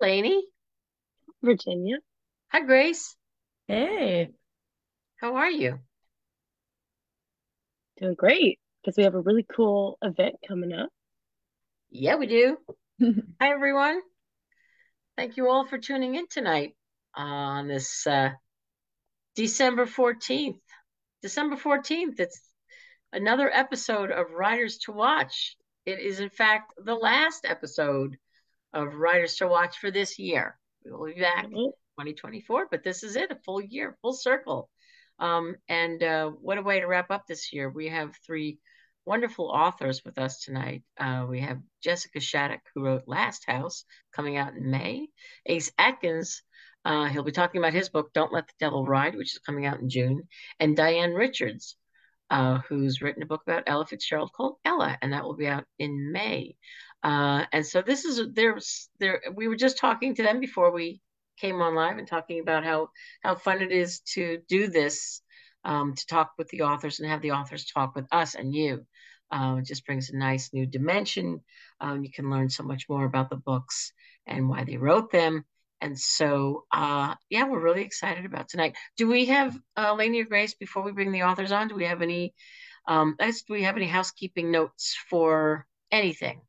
Lainey. Virginia. Hi, Grace. Hey, How are you? Doing great because we have a really cool event coming up. Yeah, we do. Hi, everyone. Thank you all for tuning in tonight on this December 14th. December 14th, it's another episode of Writers to Watch. It is, in fact, the last episode of Writers to Watch for this year. We will be back Oh, 2024, but this is it, a full year, full circle. And what a way to wrap up this year. We have three wonderful authors with us tonight. We have Jessica Shattuck, who wrote Last House, coming out in May. Ace Atkins, he'll be talking about his book, Don't Let the Devil Ride, which is coming out in June. And Diane Richards, who's written a book about Ella Fitzgerald called Ella, and that will be out in May. And so this is there. We were just talking to them before we came on live and talking about how fun it is to do this, to talk with the authors and have the authors talk with us and you. It just brings a nice new dimension. You can learn so much more about the books and why they wrote them. And so, yeah, we're really excited about tonight. Do we have Lainey or Grace before we bring the authors on? Do we have any? Do we have any housekeeping notes for anything,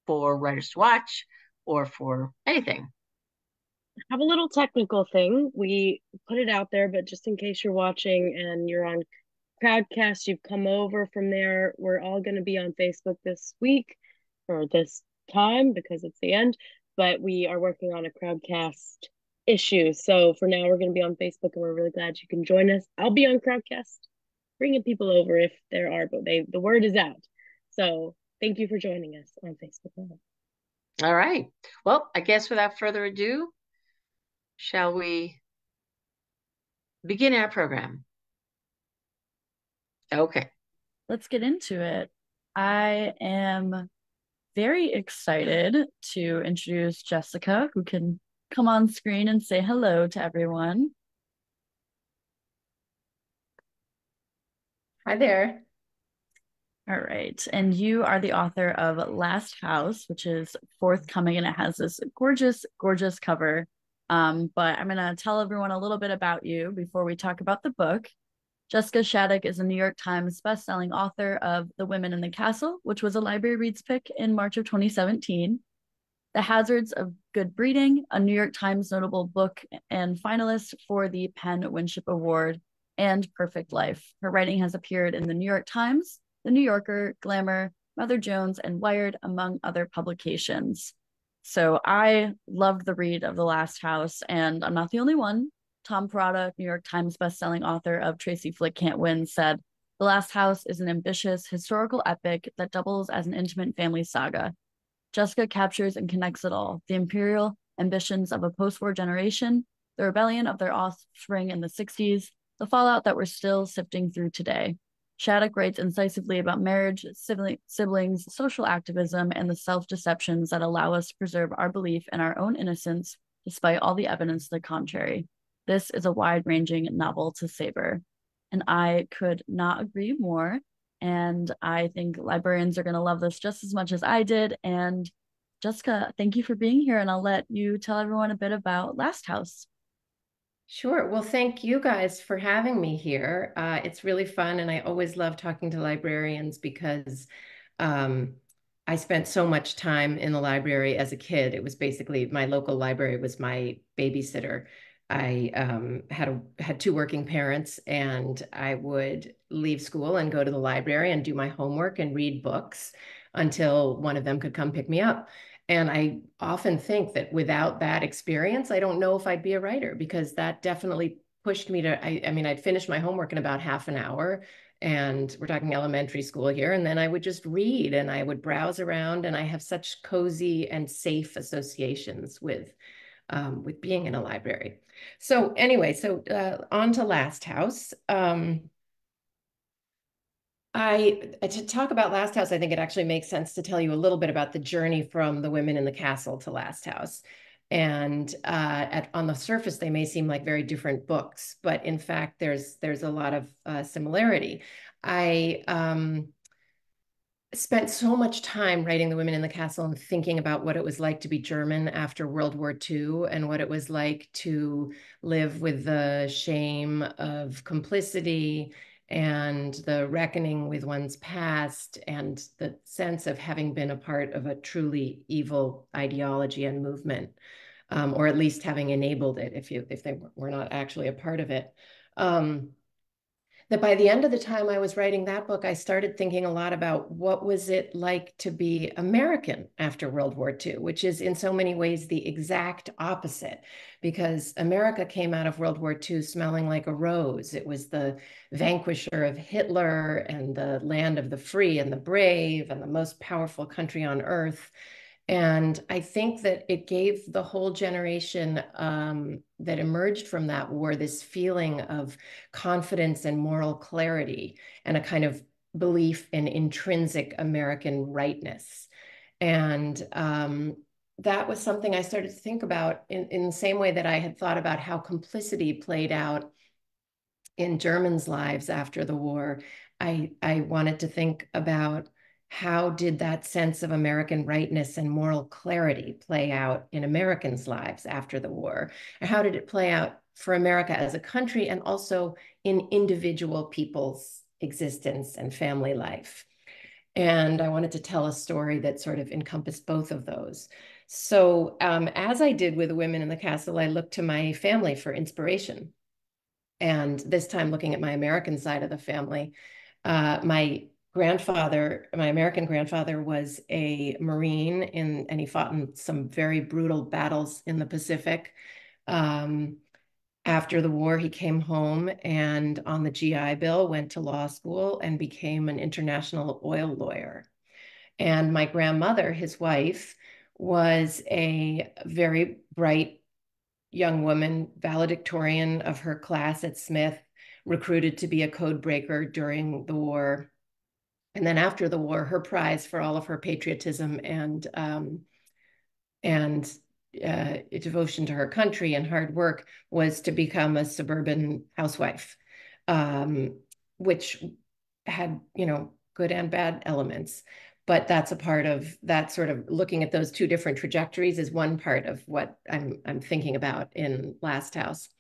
for Writers to Watch, or for anything? I have a little technical thing. We put it out there, but just in case you're watching and you're on Crowdcast, you've come over from there. We're all going to be on Facebook this week or this time because it's the end, but we are working on a Crowdcast issue. So for now, we're going to be on Facebook and we're really glad you can join us. I'll be on Crowdcast, bringing people over if there are, but the word is out. So thank you for joining us on Facebook. All right. Well, I guess without further ado, shall we begin our program? Okay. let's get into it. I am very excited to introduce Jessica, who can come on screen and say hello to everyone. Hi there. All right. And you are the author of Last House, which is forthcoming, and it has this gorgeous, gorgeous cover. But I'm going to tell everyone a little bit about you before we talk about the book. Jessica Shattuck is a New York Times bestselling author of The Women in the Castle, which was a Library Reads pick in March of 2017. The Hazards of Good Breeding, a New York Times notable book and finalist for the Penn Winship Award, and Perfect Life. Her writing has appeared in the New York Times, The New Yorker, Glamour, Mother Jones, and Wired, among other publications. So I loved the read of The Last House, and I'm not the only one. Tom Perrotta, New York Times bestselling author of Tracy Flick Can't Win, said, "The Last House is an ambitious historical epic that doubles as an intimate family saga. Jessica captures and connects it all: the imperial ambitions of a post-war generation, the rebellion of their offspring in the 60s, the fallout that we're still sifting through today." Shattuck writes incisively about marriage, siblings, social activism, and the self-deceptions that allow us to preserve our belief in our own innocence despite all the evidence to the contrary. This is a wide-ranging novel to savor. And I could not agree more. And I think librarians are going to love this just as much as I did. And Jessica, thank you for being here. And I'll let you tell everyone a bit about Last House. Sure. Well, thank you guys for having me here. It's really fun, and I always love talking to librarians because um, I spent so much time in the library as a kid. It was basically my local library was my babysitter. I had two working parents, and I would leave school and go to the library and do my homework and read books until one of them could come pick me up. And I often think that without that experience, I don't know if I'd be a writer, because that definitely pushed me to, I mean, I'd finish my homework in about half an hour, and we're talking elementary school here. And then I would just read and I would browse around, and I have such cozy and safe associations with being in a library. So anyway, on to Last House. To talk about Last House, I think it actually makes sense to tell you a little bit about the journey from The Women in the Castle to Last House. And on the surface, they may seem like very different books, but in fact, there's a lot of similarity. I spent so much time writing The Women in the Castle and thinking about what it was like to be German after World War II and what it was like to live with the shame of complicity and the reckoning with one's past and the sense of having been a part of a truly evil ideology and movement, or at least having enabled it if they were not actually a part of it. That by the end of the time I was writing that book, I started thinking a lot about what was it like to be American after World War II, which is in so many ways the exact opposite, because America came out of World War II smelling like a rose. It was the vanquisher of Hitler and the land of the free and the brave and the most powerful country on earth. And I think that it gave the whole generation that emerged from that war this feeling of confidence and moral clarity and a kind of belief in intrinsic American rightness. And that was something I started to think about in the same way that I had thought about how complicity played out in Germans' lives after the war. I wanted to think about how did that sense of American rightness and moral clarity play out in Americans' lives after the war? And how did it play out for America as a country and also in individual people's existence and family life? And I wanted to tell a story that sort of encompassed both of those. So as I did with the Women in the Castle, I looked to my family for inspiration. And this time looking at my American side of the family, my American grandfather was a Marine and he fought in some very brutal battles in the Pacific. After the war, he came home and on the GI Bill went to law school and became an international oil lawyer. And my grandmother, his wife, was a very bright young woman, valedictorian of her class at Smith, recruited to be a code breaker during the war. And then after the war, her prize for all of her patriotism and devotion to her country and hard work was to become a suburban housewife, which had, good and bad elements. But that's a part of that sort of looking at those two different trajectories is one part of what I'm thinking about in Last House.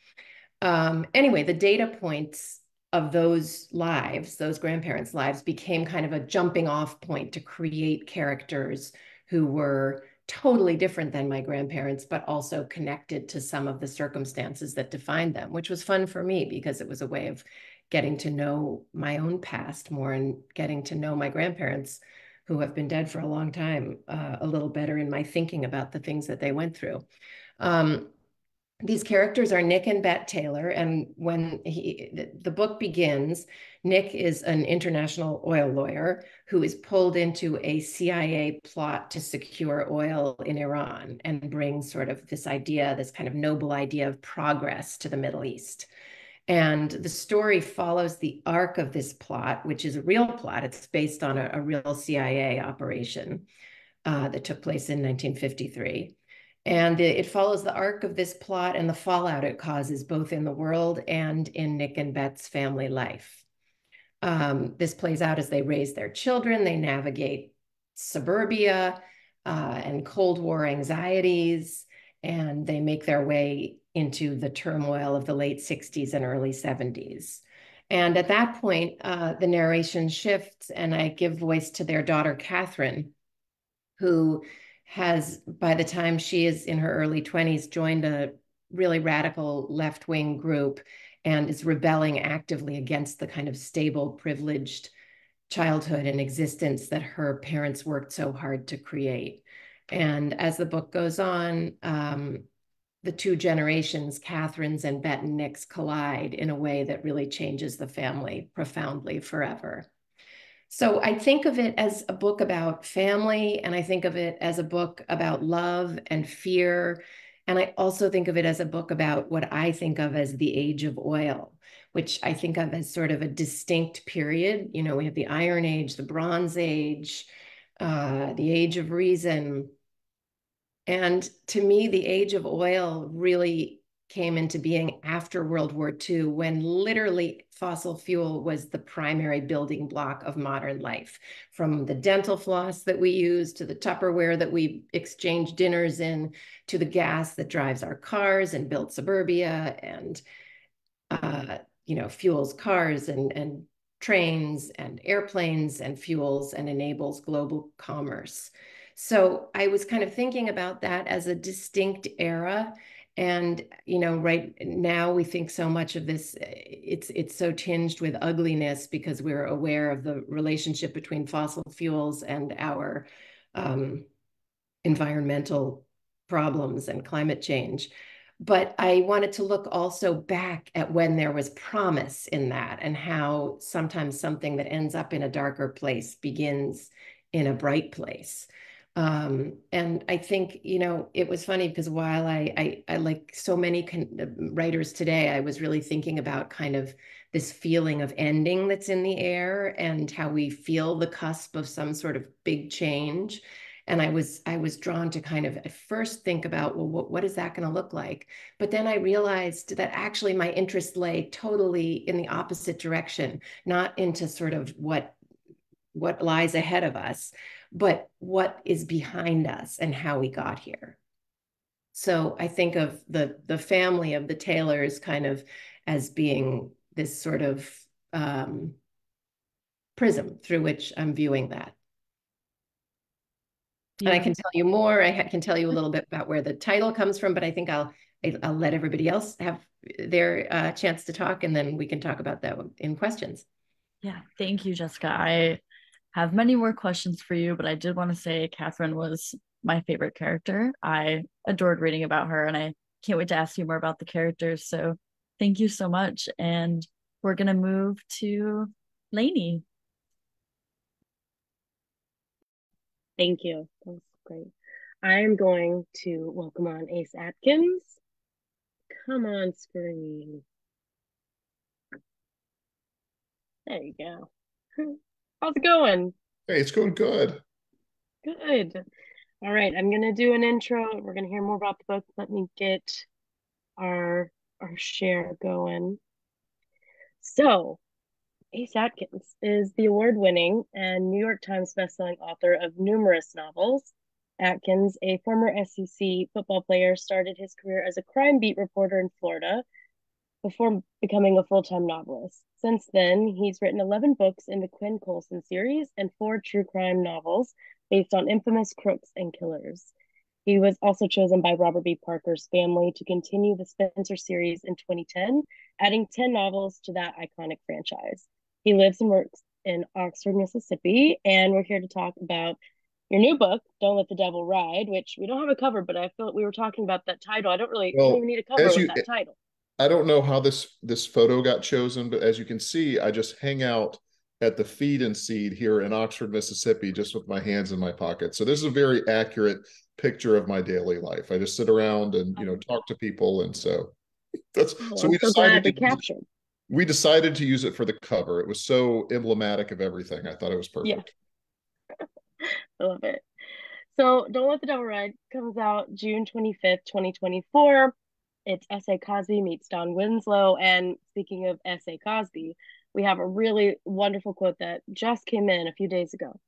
Anyway, the data points of those lives, those grandparents' lives, became kind of a jumping off point to create characters who were totally different than my grandparents, but also connected to some of the circumstances that defined them, which was fun for me because it was a way of getting to know my own past more and getting to know my grandparents who have been dead for a long time a little better in my thinking about the things that they went through. These characters are Nick and Bette Taylor, and when the book begins, Nick is an international oil lawyer who is pulled into a CIA plot to secure oil in Iran and bring sort of this idea, this kind of noble idea of progress to the Middle East. And the story follows the arc of this plot, which is a real plot. It's based on a real CIA operation that took place in 1953. And it follows the arc of this plot and the fallout it causes both in the world and in Nick and Bette's family life. This plays out as they raise their children, they navigate suburbia and Cold War anxieties, and they make their way into the turmoil of the late 60s and early 70s. And at that point, the narration shifts and I give voice to their daughter, Catherine, who has, by the time she is in her early 20s, joined a really radical left-wing group and is rebelling actively against the kind of stable, privileged childhood and existence that her parents worked so hard to create. And as the book goes on, the two generations, Catherine's and Bette and Nick's, collide in a way that really changes the family profoundly forever. So I think of it as a book about family, and I think of it as a book about love and fear. And I also think of it as a book about what I think of as the age of oil, which I think of as sort of a distinct period. We have the Iron Age, the Bronze Age, the Age of Reason. And to me, the age of oil really came into being after World War II, when literally fossil fuel was the primary building block of modern life. From the dental floss that we use, to the Tupperware that we exchange dinners in, to the gas that drives our cars and built suburbia and fuels cars and trains and airplanes and fuels and enables global commerce. So I was kind of thinking about that as a distinct era. And, right now we think so much of this, it's so tinged with ugliness because we're aware of the relationship between fossil fuels and our environmental problems and climate change. But I wanted to look also back at when there was promise in that, and how sometimes something that ends up in a darker place begins in a bright place. And I think, it was funny because while I like so many writers today, I was really thinking about kind of this feeling of ending that's in the air and how we feel the cusp of some sort of big change. And I was drawn to kind of at first think about, well, what is that going to look like? But then I realized that actually my interest lay totally in the opposite direction, not into sort of what lies ahead of us, but what is behind us and how we got here. So I think of the family of the Taylors kind of as being this sort of prism through which I'm viewing that. Yeah. And I can tell you more. I can tell you a little bit about where the title comes from, but I think I'll let everybody else have their chance to talk, and then we can talk about that in questions. Yeah, thank you, Jessica. I have many more questions for you, but I did want to say Catherine was my favorite character. I adored reading about her, and I can't wait to ask you more about the characters. So thank you so much. And we're going to move to Lainey. Thank you. That was great. I am going to welcome on Ace Atkins. Come on screen. There you go. How's it going? Hey, it's going good. Good. All right, I'm going to do an intro. We're going to hear more about the book. Let me get our share going. So, Ace Atkins is the award-winning and New York Times bestselling author of numerous novels. Atkins, a former SEC football player, started his career as a crime beat reporter in Florida before becoming a full-time novelist. Since then, he's written 11 books in the Quinn Colson series and 4 true crime novels based on infamous crooks and killers. He was also chosen by Robert B. Parker's family to continue the Spencer series in 2010, adding 10 novels to that iconic franchise. He lives and works in Oxford, Mississippi, and we're here to talk about your new book, Don't Let the Devil Ride, which we don't have a cover, but I feel like we were talking about that title. I don't even need a cover with that title. I don't know how this photo got chosen, but as you can see, I just hang out at the Feed and Seed here in Oxford, Mississippi, just with my hands in my pocket. So this is a very accurate picture of my daily life. I just sit around and talk to people, and so that's so we decided to capture. We decided to use it for the cover. It was so emblematic of everything. I thought it was perfect. Yeah. I love it. So Don't Let the Devil Ride comes out June 25th, 2024. It's S.A. Cosby meets Don Winslow. And speaking of S.A. Cosby, we have a really wonderful quote that just came in a few days ago.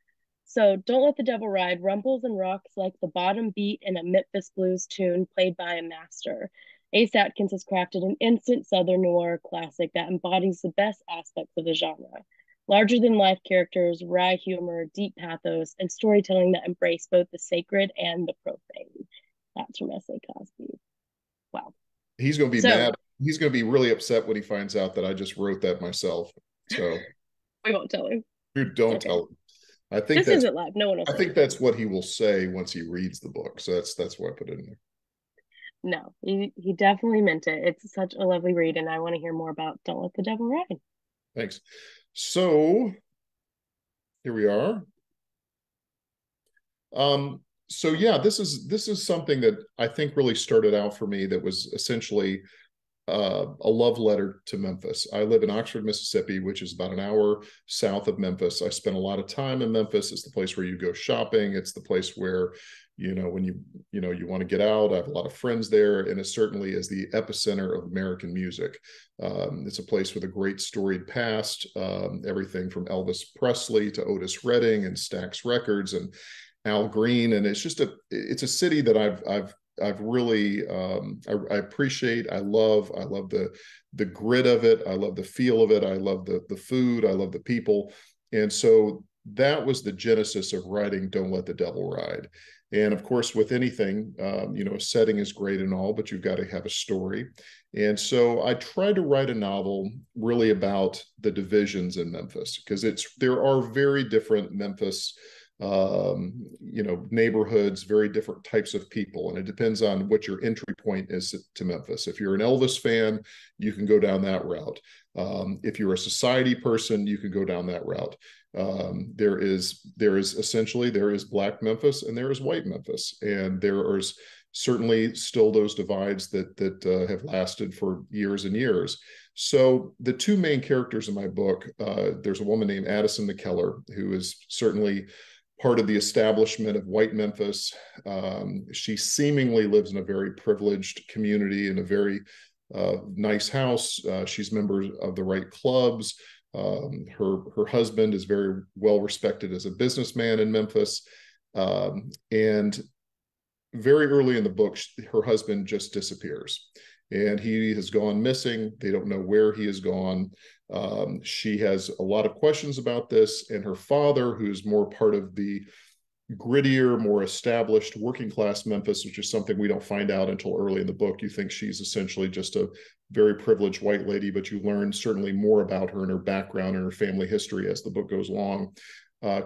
So, don't let the devil ride, rumbles and rocks like the bottom beat in a Memphis blues tune played by a master. Ace Atkins has crafted an instant Southern noir classic that embodies the best aspects of the genre. Larger-than-life characters, wry humor, deep pathos, and storytelling that embrace both the sacred and the profane. That's from S.A. Cosby. Wow. He's going to be mad. He's going to be really upset when he finds out that I just wrote that myself. So we won't tell him. You don't tell him. I think this isn't live. No one else. I think that's what he will say once he reads the book. So that's why I put it in there. No, he definitely meant it. It's such a lovely read, and I want to hear more about Don't Let the Devil Ride. Thanks. So here we are. So yeah, this is something that I think really started out for me that was essentially a love letter to Memphis. I live in Oxford, Mississippi, which is about an hour south of Memphis. I spent a lot of time in Memphis. It's the place where you go shopping. It's the place where when you want to get out. I have a lot of friends there, and it certainly is the epicenter of American music. It's a place with a great storied past, everything from Elvis Presley to Otis Redding and Stax Records and Al Green, and it's a city that I've really I appreciate. I love the grit of it. I love the feel of it. I love the food. I love the people. And so that was the genesis of writing Don't Let the Devil Ride. And of course, with anything, a setting is great and all, but you've got to have a story. And so I tried to write a novel really about the divisions in Memphis, because there are very different Memphis neighborhoods, very different types of people. And it depends on what your entry point is to Memphis. If you're an Elvis fan, you can go down that route. If you're a society person, you can go down that route. There is Black Memphis and there is white Memphis. And there are certainly still those divides that have lasted for years and years. So the two main characters in my book, there's a woman named Addison McKellar, who is certainly part of the establishment of white Memphis. She seemingly lives in a very privileged community in a very nice house. She's member of the right clubs. Her husband is very well respected as a businessman in Memphis. And very early in the book, her husband just disappears. And he has gone missing. They don't know where he has gone. She has a lot of questions about this, and her father, who's more part of the grittier, more established working class Memphis, which is something we don't find out until early in the book. You think she's essentially just a very privileged white lady, but you learn certainly more about her and her background and her family history as the book goes along.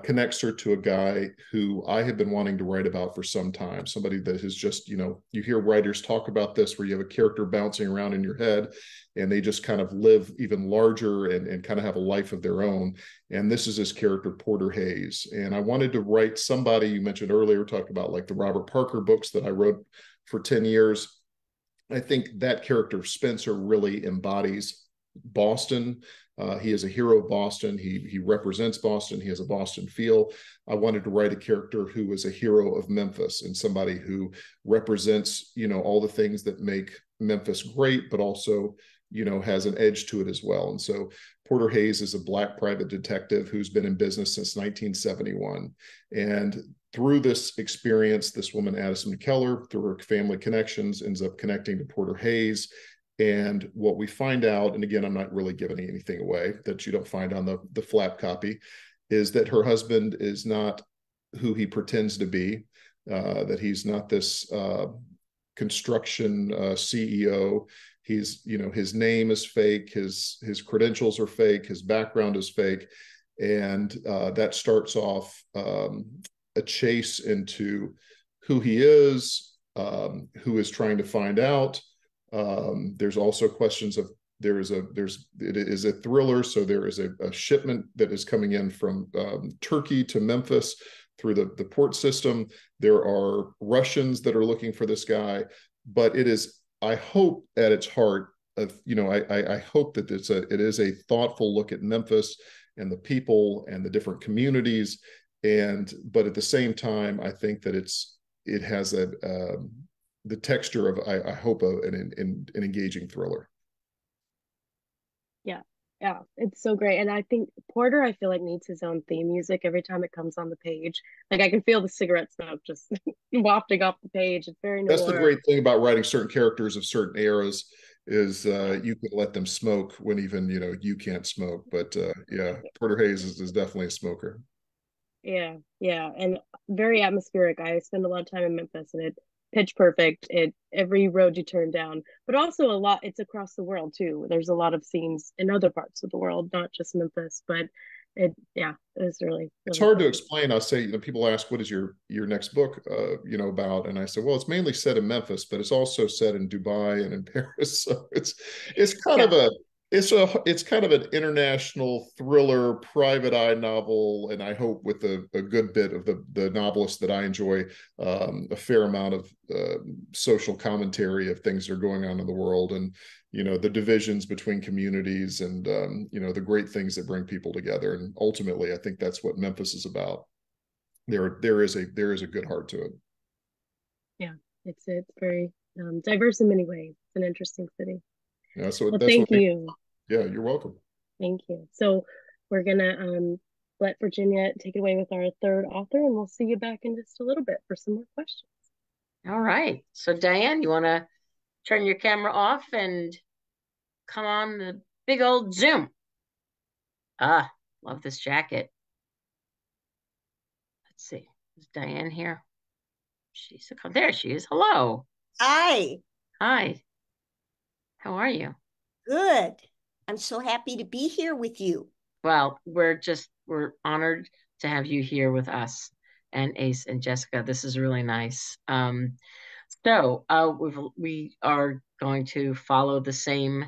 Connects her to a guy who I have been wanting to write about for some time. Somebody that has just, you hear writers talk about this, where you have a character bouncing around in your head and they just kind of live even larger and kind of have a life of their own. And this is his character, Porter Hayes. And I wanted to write somebody, you mentioned earlier, talked about like the Robert Parker books that I wrote for 10 years. I think that character, Spencer, really embodies Boston. He is a hero of Boston. He represents Boston. He has a Boston feel. I wanted to write a character who is a hero of Memphis and somebody who represents, all the things that make Memphis great, but also, has an edge to it as well. And so Porter Hayes is a Black private detective who's been in business since 1971. And through this experience, this woman, Addison McKellar, through her family connections, ends up connecting to Porter Hayes. And what we find out, and again, I'm not really giving anything away that you don't find on the flap copy, is that her husband is not who he pretends to be, that he's not this construction CEO. He's, his name is fake, his credentials are fake, his background is fake. And that starts off a chase into who he is, who is trying to find out. There's also questions of it is a thriller, so there is a shipment that is coming in from Turkey to Memphis through the port system. There are Russians that are looking for this guy, but it is, I hope, at its heart of, I hope that it is a thoughtful look at Memphis and the people and the different communities, but at the same time, I think that it has the texture of, I hope, an engaging thriller. Yeah, it's so great. And I think Porter, I feel like, needs his own theme music every time it comes on the page. Like, I can feel the cigarette smoke just wafting off the page. It's very noir. That's the great thing about writing certain characters of certain eras, is you can let them smoke when even, you can't smoke. But yeah, Porter Hayes is definitely a smoker. Yeah, and very atmospheric. I spend a lot of time in Memphis, and pitch perfect. Every road you turn down, but also it's across the world too. There's a lot of scenes in other parts of the world, not just Memphis, but it's really it's hard to explain. I'll say, people ask, what is your next book about? And I said, well, it's mainly set in Memphis, but it's also set in Dubai and in Paris. So it's kind of an international thriller, private eye novel, and I hope with a good bit of the novelist that I enjoy, a fair amount of social commentary of things that are going on in the world, and the divisions between communities, and the great things that bring people together. And ultimately, I think that's what Memphis is about. There is a good heart to it. Yeah, it's very diverse in many ways. It's an interesting city. Yeah, so Well, that's thank what you. Yeah, you're welcome. Thank you. So we're gonna let Virginia take it away with our third author, and we'll see you back in just a little bit for some more questions. All right. So Diane, you want to turn your camera off and come on the big old Zoom? Ah, love this jacket. Let's see. Is Diane here? There she is. Hello. Hi. Hi. How are you? Good. I'm so happy to be here with you. Well, we're honored to have you here with us and Ace and Jessica. This is really nice. So we are going to follow the same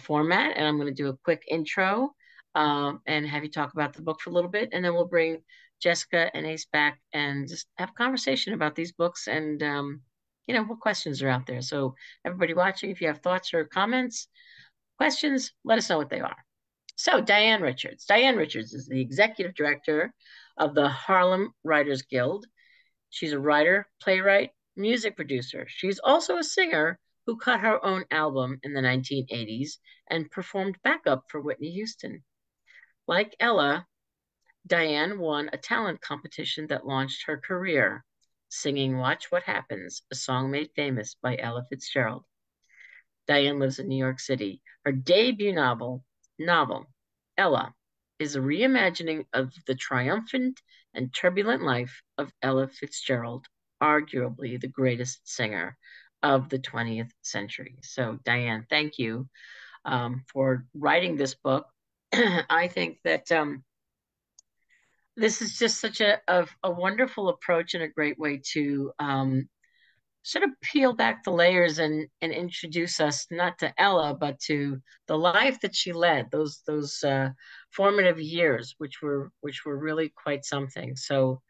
format, and I'm going to do a quick intro and have you talk about the book for a little bit, and then we'll bring Jessica and Ace back and just have a conversation about these books and what questions are out there. So everybody watching, if you have thoughts or comments, questions, let us know what they are. So Diane Richards. Diane Richards is the executive director of the Harlem Writers Guild. She's a writer, playwright, music producer. She's also a singer who cut her own album in the 1980s and performed backup for Whitney Houston. Like Ella, Diane won a talent competition that launched her career, singing Watch What Happens, a song made famous by Ella Fitzgerald. Diane lives in New York City. Her debut novel, Ella, is a reimagining of the triumphant and turbulent life of Ella Fitzgerald, arguably the greatest singer of the 20th century. So, Diane, thank you for writing this book. I think that this is just such a wonderful approach and a great way to sort of peel back the layers and introduce us not to Ella, but to the life that she led, those formative years, which were really quite something. So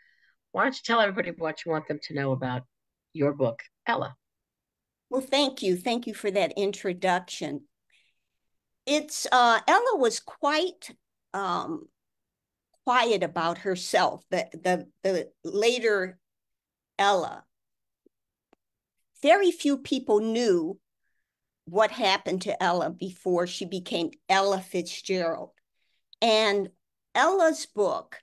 why don't you tell everybody what you want them to know about your book, Ella? Well, thank you. Thank you for that introduction. It's Ella was quite quiet about herself. The later Ella, very few people knew what happened to Ella before she became Ella Fitzgerald. And Ella's book,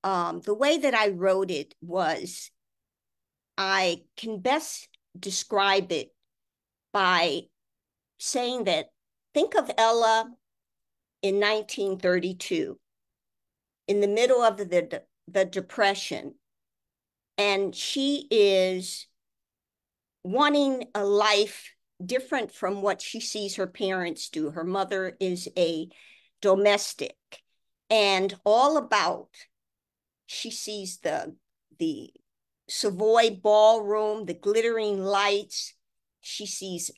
the way that I wrote it was, I can best describe it by saying that, think of Ella in 1932, in the middle of the Depression, and she is wanting a life different from what she sees her parents do. Her mother is a domestic, and all about, she sees the Savoy ballroom, the glittering lights. She sees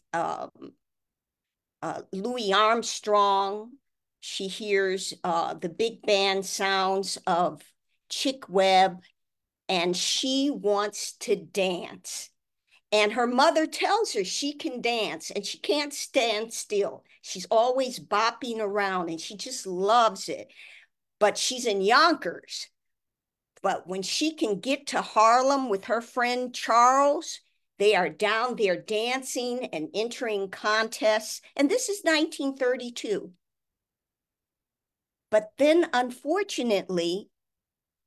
Louis Armstrong. She hears the big band sounds of Chick Webb, and she wants to dance. And her mother tells her she can dance and she can't stand still. She's always bopping around and she just loves it. But she's in Yonkers. But when she can get to Harlem with her friend Charles, they are down there dancing and entering contests. And this is 1932. But then, unfortunately,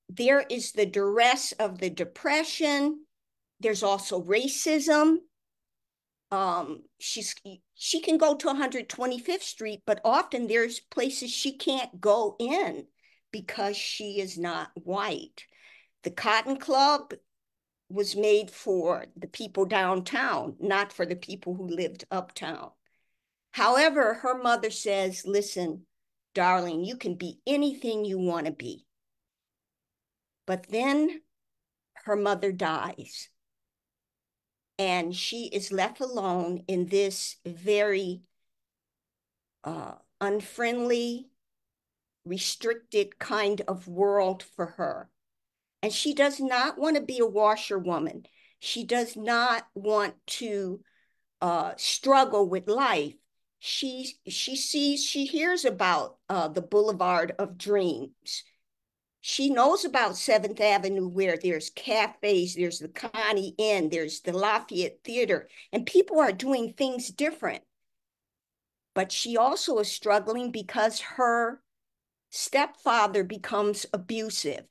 there is the duress of the Depression. There's also racism. She can go to 125th Street, but often there's places she can't go in because she is not white. The Cotton Club was made for the people downtown, not for the people who lived uptown. However, her mother says, listen, darling, you can be anything you want to be. But then her mother dies. And she is left alone in this very unfriendly, restricted kind of world for her. And she does not want to be a washerwoman. She does not want to struggle with life. She hears about the Boulevard of Dreams. She knows about 7th Avenue where there's cafes, there's the Connie Inn, there's the Lafayette Theater, and people are doing things different. But she also is struggling because her stepfather becomes abusive.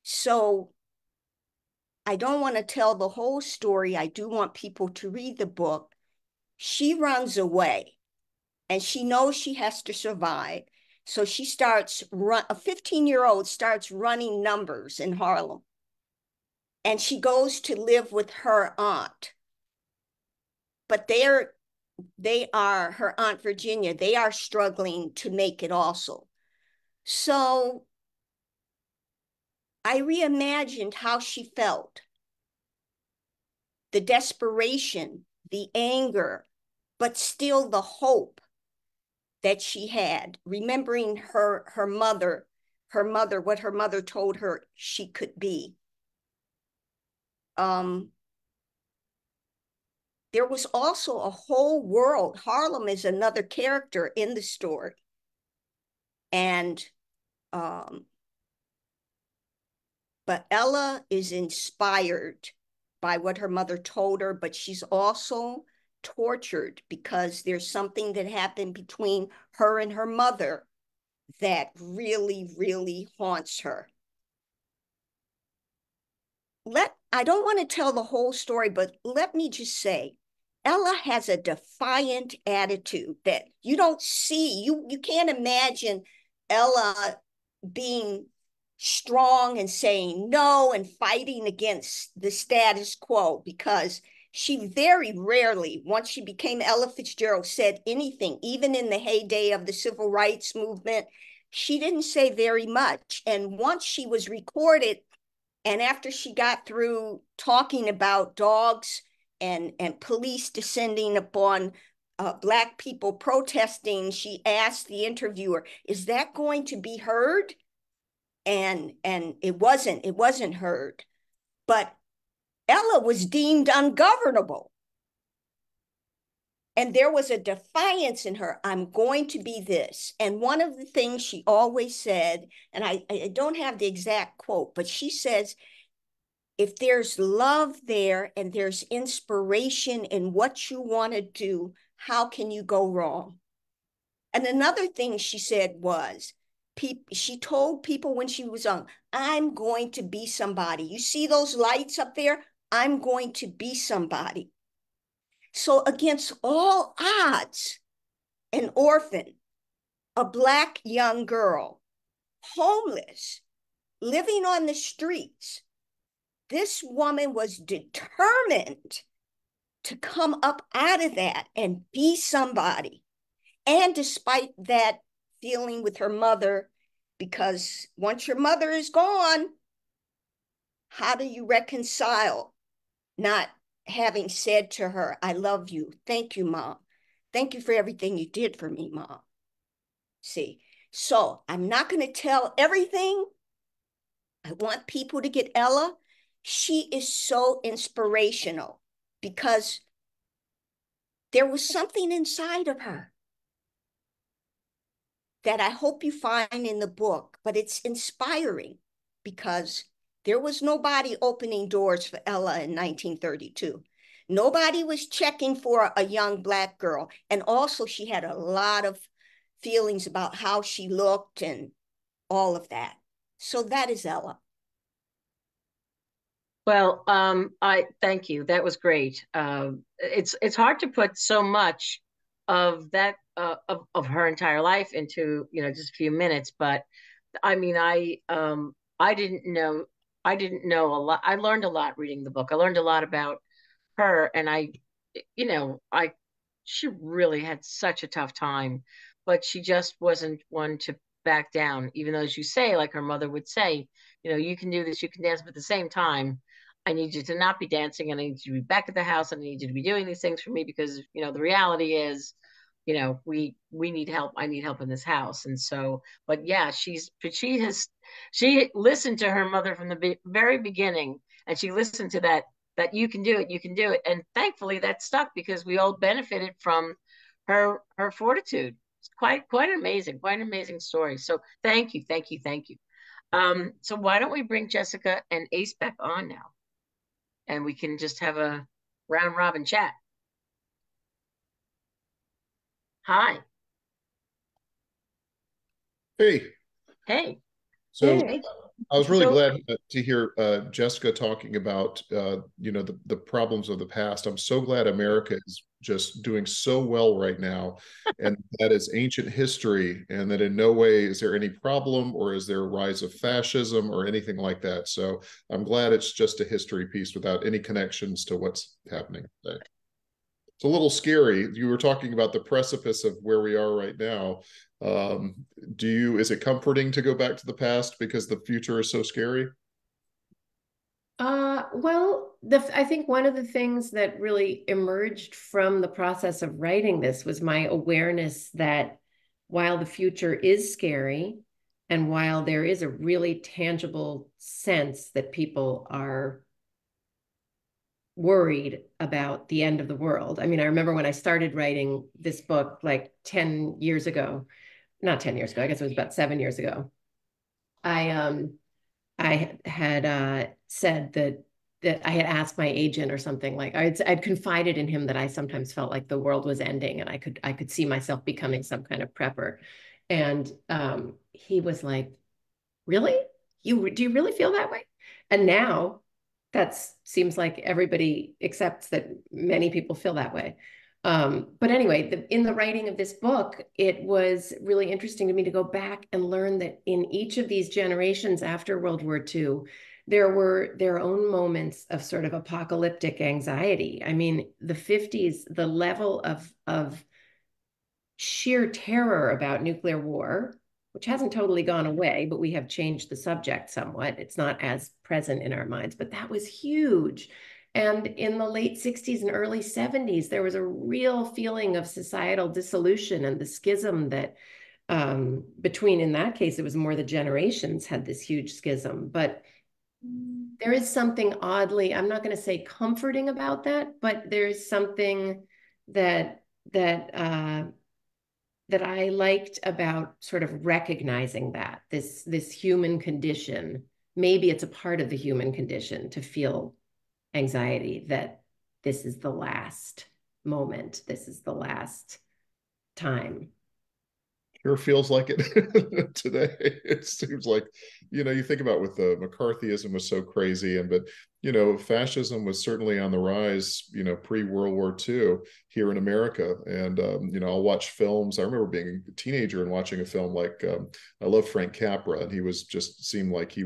So I don't want to tell the whole story. I do want people to read the book. She runs away and she knows she has to survive. So she starts a 15-year-old starts running numbers in Harlem. And she goes to live with her aunt. But they are her Aunt Virginia. They are struggling to make it also. So I reimagined how she felt. The desperation, the anger, but still the hope that she had, remembering her mother, what her mother told her she could be. There was also a whole world. Harlem is another character in the story. And, but Ella is inspired by what her mother told her, but she's also tortured because there's something that happened between her and her mother that really, really haunts her. I don't want to tell the whole story, but let me just say, Ella has a defiant attitude that you don't see. You can't imagine Ella being strong and saying no and fighting against the status quo, because she very rarely, once she became Ella Fitzgerald, said anything. Even in the heyday of the civil rights movement, she didn't say very much. And once she was recorded, and after she got through talking about dogs and police descending upon Black people protesting, she asked the interviewer, "Is that going to be heard?" And it wasn't heard. But Ella was deemed ungovernable. And there was a defiance in her. I'm going to be this. And one of the things she always said, and I don't have the exact quote, but she says, if there's love there and there's inspiration in what you want to do, how can you go wrong? And another thing she said was, she told people when she was young, I'm going to be somebody. You see those lights up there? I'm going to be somebody. So against all odds, an orphan, a Black young girl, homeless, living on the streets, this woman was determined to come up out of that and be somebody. And despite that feeling with her mother, because once your mother is gone, how do you reconcile not having said to her, I love you. Thank you, Mom. Thank you for everything you did for me, Mom. See, so I'm not going to tell everything. I want people to get Ella. She is so inspirational because there was something inside of her that I hope you find in the book, but it's inspiring because there was nobody opening doors for Ella in 1932. Nobody was checking for a young Black girl. And also she had a lot of feelings about how she looked and all of that. So that is Ella. Well, I thank you. That was great. It's hard to put so much of that of her entire life into, you know, just a few minutes. But I mean, I didn't know a lot. I learned a lot reading the book. I learned a lot about her, and you know, she really had such a tough time, but she just wasn't one to back down. Even though, as you say, like her mother would say, you know, you can do this, you can dance, but at the same time, I need you to not be dancing, and I need you to be back at the house, and I need you to be doing these things for me because, you know, the reality is, you know, we need help. I need help in this house. And so, but yeah, she listened to her mother from the very beginning, and she listened to that you can do it, you can do it. And thankfully that stuck because we all benefited from her fortitude. It's quite an amazing story. So thank you. So why don't we bring Jessica and Ace back on now? And we can just have a round robin chat. Hi. Hey. Hey. So Hey. I was really glad to hear Jessica talking about the problems of the past. I'm so glad America is just doing so well right now, and that is ancient history, and that in no way is there any problem or is there a rise of fascism or anything like that. So I'm glad it's just a history piece without any connections to what's happening today. It's a little scary. You were talking about the precipice of where we are right now. Is it comforting to go back to the past because the future is so scary? Well, I think one of the things that really emerged from the process of writing this was my awareness that while the future is scary, and while there is a really tangible sense that people are worried about the end of the world. I mean, I remember when I started writing this book like 10 years ago, not 10 years ago, I guess it was about 7 years ago. I had said that I had asked my agent or something, like I'd confided in him that I sometimes felt like the world was ending and I could see myself becoming some kind of prepper. And he was like, "Really? Do you really feel that way?" And now that seems like everybody accepts that many people feel that way. But anyway, in the writing of this book, it was really interesting to me to go back and learn that in each of these generations after World War II, there were their own moments of sort of apocalyptic anxiety. I mean, the 50s, the level of sheer terror about nuclear war, which hasn't totally gone away, but we have changed the subject somewhat. It's not as present in our minds, but that was huge. And in the late 60s and early 70s, there was a real feeling of societal dissolution and the schism that between, in that case, it was more the generations had this huge schism. But there is something oddly, I'm not going to say comforting about that, but there's something that I liked about sort of recognizing that this human condition, maybe it's a part of the human condition to feel anxiety, that this is the last moment, this is the last time. Sure feels like it today. It seems like, you think about with the McCarthyism was so crazy, but fascism was certainly on the rise, pre-World War II here in America. And I'll watch films. I remember being a teenager and watching a film like I love Frank Capra, and seemed like he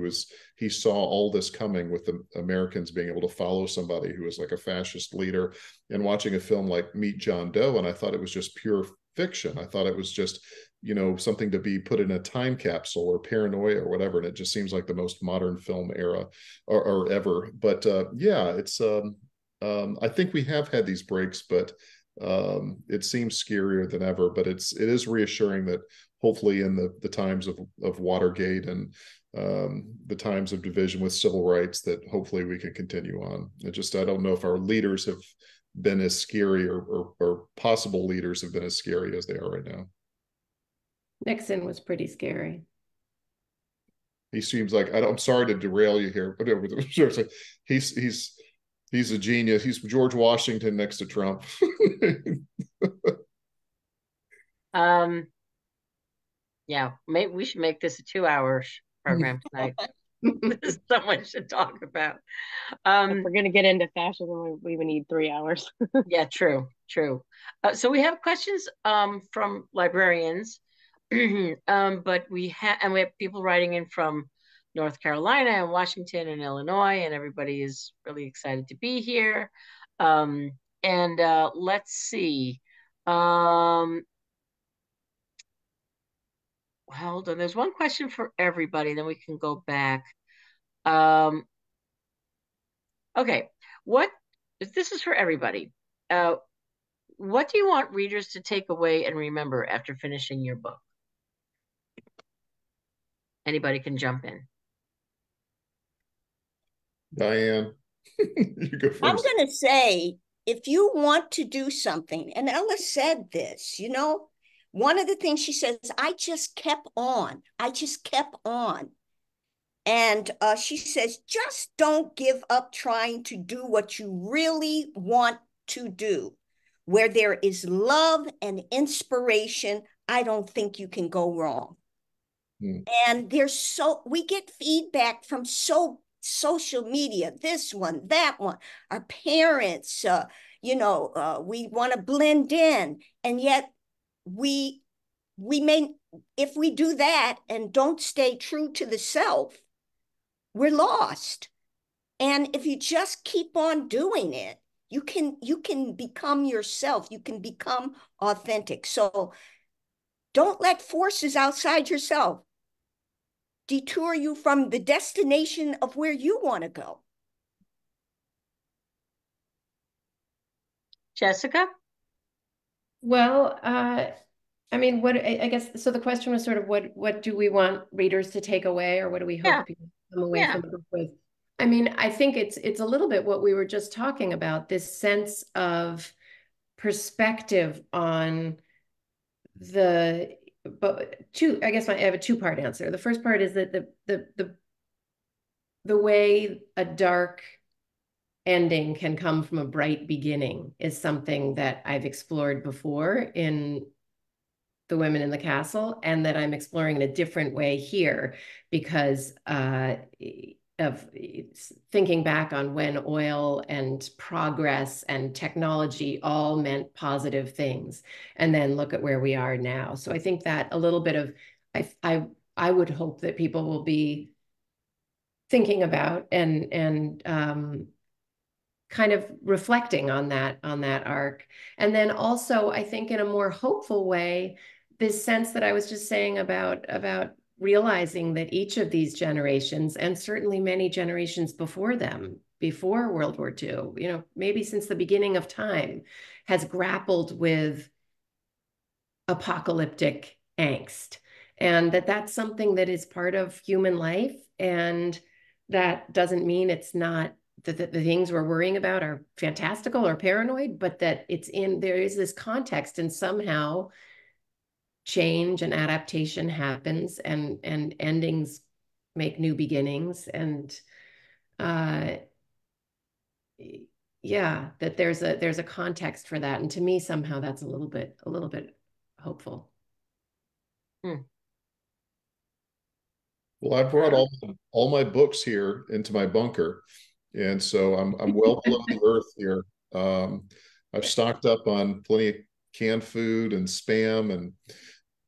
saw all this coming with the Americans being able to follow somebody who was like a fascist leader, and watching a film like Meet John Doe, and I thought it was just pure fiction. I thought it was just something to be put in a time capsule or paranoia or whatever, and it just seems like the most modern film era or ever. But yeah, it's I think we have had these breaks, but it seems scarier than ever. But it is reassuring that hopefully in the times of Watergate and the times of division with civil rights, that hopefully we can continue on. I don't know if our leaders have been as scary or possible leaders have been as scary as they are right now. Nixon was pretty scary. He seems like, I'm sorry to derail you here, but he's a genius. He's George Washington next to Trump. Yeah, maybe we should make this a 2-hour program tonight. Someone should talk about. If we're gonna get into fascism, we would need 3 hours. Yeah, true. So we have questions from librarians, but we have people writing in from North Carolina and Washington and Illinois, and everybody is really excited to be here. And let's see. Hold on. There's one question for everybody, then we can go back. Okay, this is for everybody. What do you want readers to take away and remember after finishing your book? Anybody can jump in. Diane, you go first. I'm going to say, if you want to do something, and Ella said this, one of the things she says, I just kept on. And she says, just don't give up trying to do what you really want to do. Where there is love and inspiration, I don't think you can go wrong. And we get feedback from social media, this one, that one, our parents, we want to blend in. And yet we may, if we do that and don't stay true to the self, we're lost. And if you just keep on doing it, you can become yourself. You can become authentic. So don't let forces outside yourself detour you from the destination of where you want to go. Jessica? Well, I mean, I guess, so the question was sort of what do we want readers to take away, or what do we hope people come away from the book with? I mean, I think it's a little bit what we were just talking about, this sense of perspective on I guess I have a two-part answer. The first part is that the way a dark ending can come from a bright beginning is something that I've explored before in The Women in the Castle, and that I'm exploring in a different way here because of thinking back on when oil and progress and technology all meant positive things, and then look at where we are now. So I think that a little bit of, I would hope that people will be thinking about and kind of reflecting on that arc. And then also, I think in a more hopeful way, this sense that I was just saying about realizing that each of these generations, and certainly many generations before them, before World War II, maybe since the beginning of time, has grappled with apocalyptic angst. And that's something that is part of human life. And that doesn't mean it's not that the things we're worrying about are fantastical or paranoid, but that there is this context, and somehow change and adaptation happens, and endings make new beginnings. And that there's a context for that. And to me, somehow that's a little bit hopeful. Well, I brought all my books here into my bunker, and so I'm well below the earth here. I've stocked up on plenty of canned food and Spam and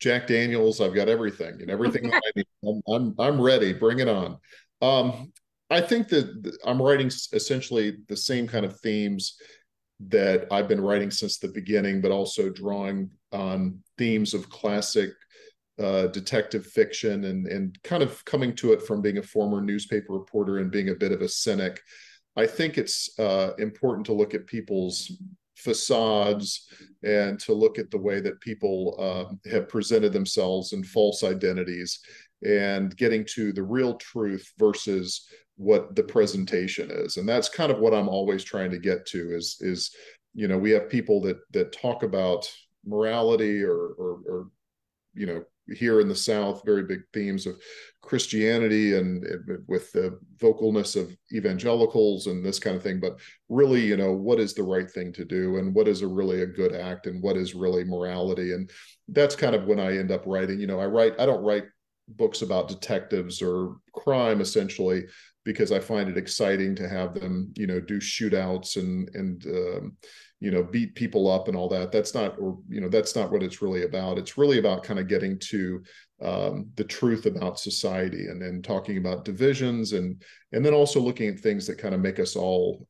Jack Daniels. I've got everything that I need. I'm ready. Bring it on. I think that I'm writing essentially the same kind of themes that I've been writing since the beginning, but also drawing on themes of classic detective fiction, and kind of coming to it from being a former newspaper reporter and being a bit of a cynic. I think it's important to look at people's facades and to look at the way that people have presented themselves in false identities, and getting to the real truth versus what the presentation is. And that's kind of what I'm always trying to get to is we have people that talk about morality or here in the South, very big themes of Christianity and with the vocalness of evangelicals and this kind of thing. But really, what is the right thing to do, and what is really a good act, and what is really morality? And that's kind of when I end up writing. I don't write books about detectives or crime, essentially, because I find it exciting to have them, do shootouts and beat people up and all that. That's not what it's really about. It's really about kind of getting to the truth about society, and then talking about divisions, and then also looking at things that kind of make us all,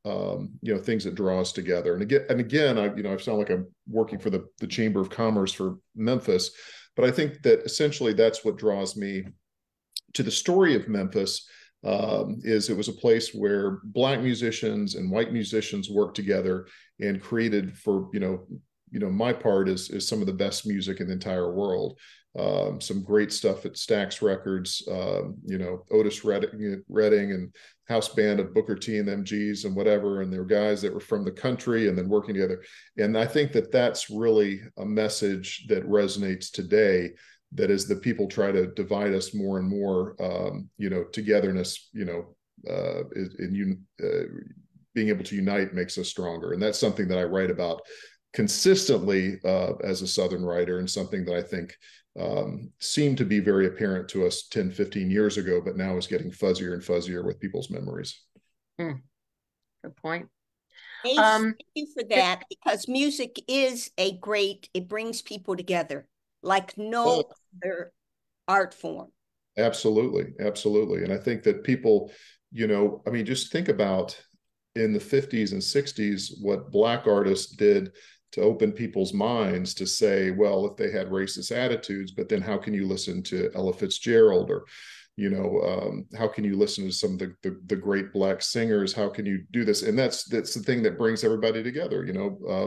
things that draw us together. And again, I sound like I'm working for the Chamber of Commerce for Memphis, but I think that essentially that's what draws me to the story of Memphis. It was a place where Black musicians and white musicians worked together and created, for my part, is some of the best music in the entire world. Some great stuff at Stax Records, Otis Redding and house band of Booker T and MGs and whatever, and there were guys that were from the country and then working together. And I think that that's really a message that resonates today, that as the people try to divide us more and more, togetherness, being able to unite makes us stronger. And that's something that I write about consistently as a Southern writer, and something that I think seemed to be very apparent to us 10, 15 years ago, but now is getting fuzzier and fuzzier with people's memories. Good point. Ace, thank you for that, because music is it brings people together like no other art form. Absolutely. Absolutely. And I think that people, just think about in the 50s and 60s, what Black artists did to open people's minds to say, well, if they had racist attitudes, but then how can you listen to Ella Fitzgerald, or how can you listen to some of the great Black singers? How can you do this? And that's the thing that brings everybody together,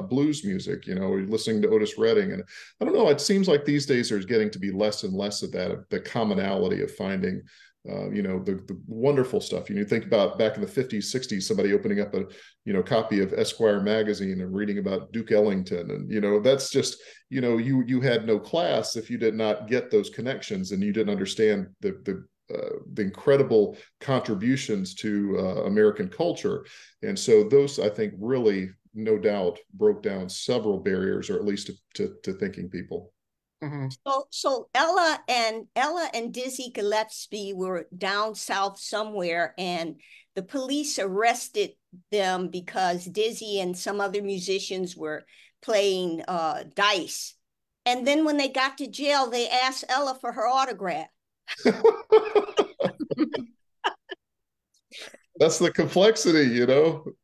blues music, listening to Otis Redding. And I don't know, it seems like these days there's getting to be less and less of that, of the commonality of finding the wonderful stuff. Think about back in the 50s, 60s, somebody opening up a copy of Esquire magazine and reading about Duke Ellington, and that's just you had no class if you did not get those connections, and you didn't understand the incredible contributions to American culture. And so those, I think, really, no doubt, broke down several barriers, or at least to thinking people. Mm-hmm. So Ella and Dizzy Gillespie were down south somewhere, and the police arrested them because Dizzy and some other musicians were playing dice. And then when they got to jail, they asked Ella for her autograph. That's the complexity,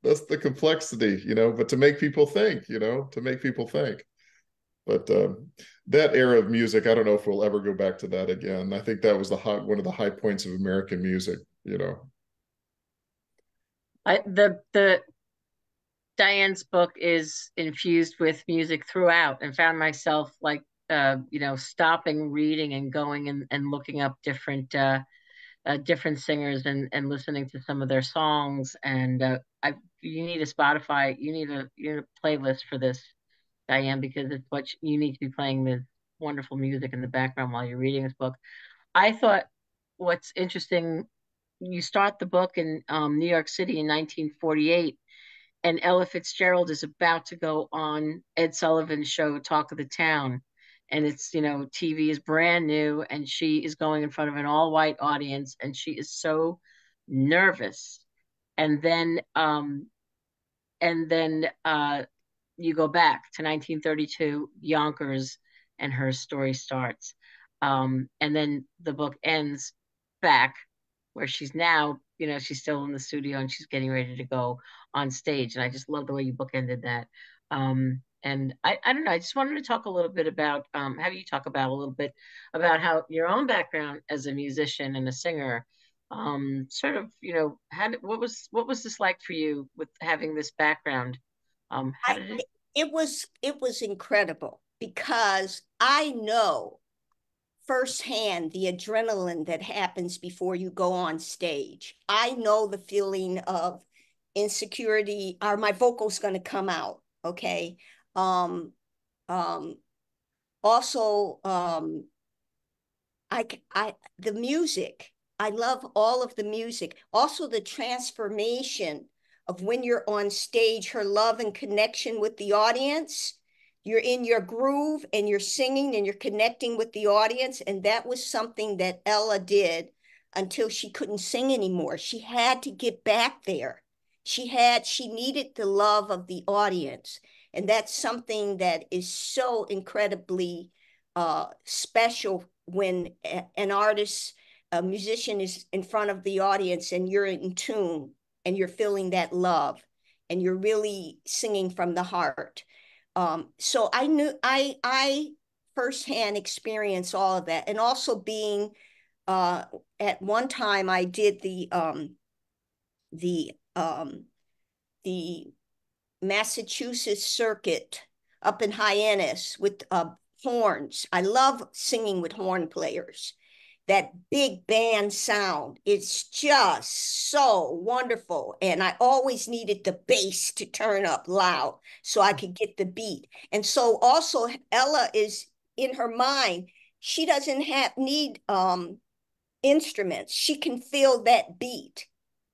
that's the complexity, but to make people think, But that era of music, I don't know if we'll ever go back to that again. I think that was one of the high points of American music, The Diane's book is infused with music throughout, and found myself stopping reading and going and looking up different singers and listening to some of their songs. And you need a Spotify, you need a playlist for this, Diane, because it's what you need to be playing this wonderful music in the background while you're reading this book. I thought what's interesting, you start the book in New York City in 1948, and Ella Fitzgerald is about to go on Ed Sullivan's show, Talk of the Town. And it's, TV is brand new, and she is going in front of an all-white audience, and she is so nervous. And then you go back to 1932, Yonkers, and her story starts. And then the book ends back where she's now, she's still in the studio and she's getting ready to go on stage. And I just love the way you bookended that. And I don't know, I just wanted to talk a little bit about, have you talk about a little bit about how your own background as a musician and a singer, sort of, what was this like for you with having this background? It was incredible, because I know firsthand the adrenaline that happens before you go on stage. I know the feeling of insecurity. Are my vocals going to come out? Okay. Also, the music, I love all of the music. Also the transformation of when you're on stage, her love and connection with the audience. You're in your groove and you're singing and you're connecting with the audience. And that was something that Ella did until she couldn't sing anymore. She had to get back there. She needed the love of the audience. And that's something that is so incredibly special when an artist, a musician, is in front of the audience and you're in tune and you're feeling that love and you're really singing from the heart. So I firsthand experienced all of that. And also being, at one time I did the Massachusetts circuit up in Hyannis with horns. I love singing with horn players. That big band sound, it's just so wonderful. And I always needed the bass to turn up loud so I could get the beat. And so also Ella is in her mind She doesn't need instruments. She can feel that beat.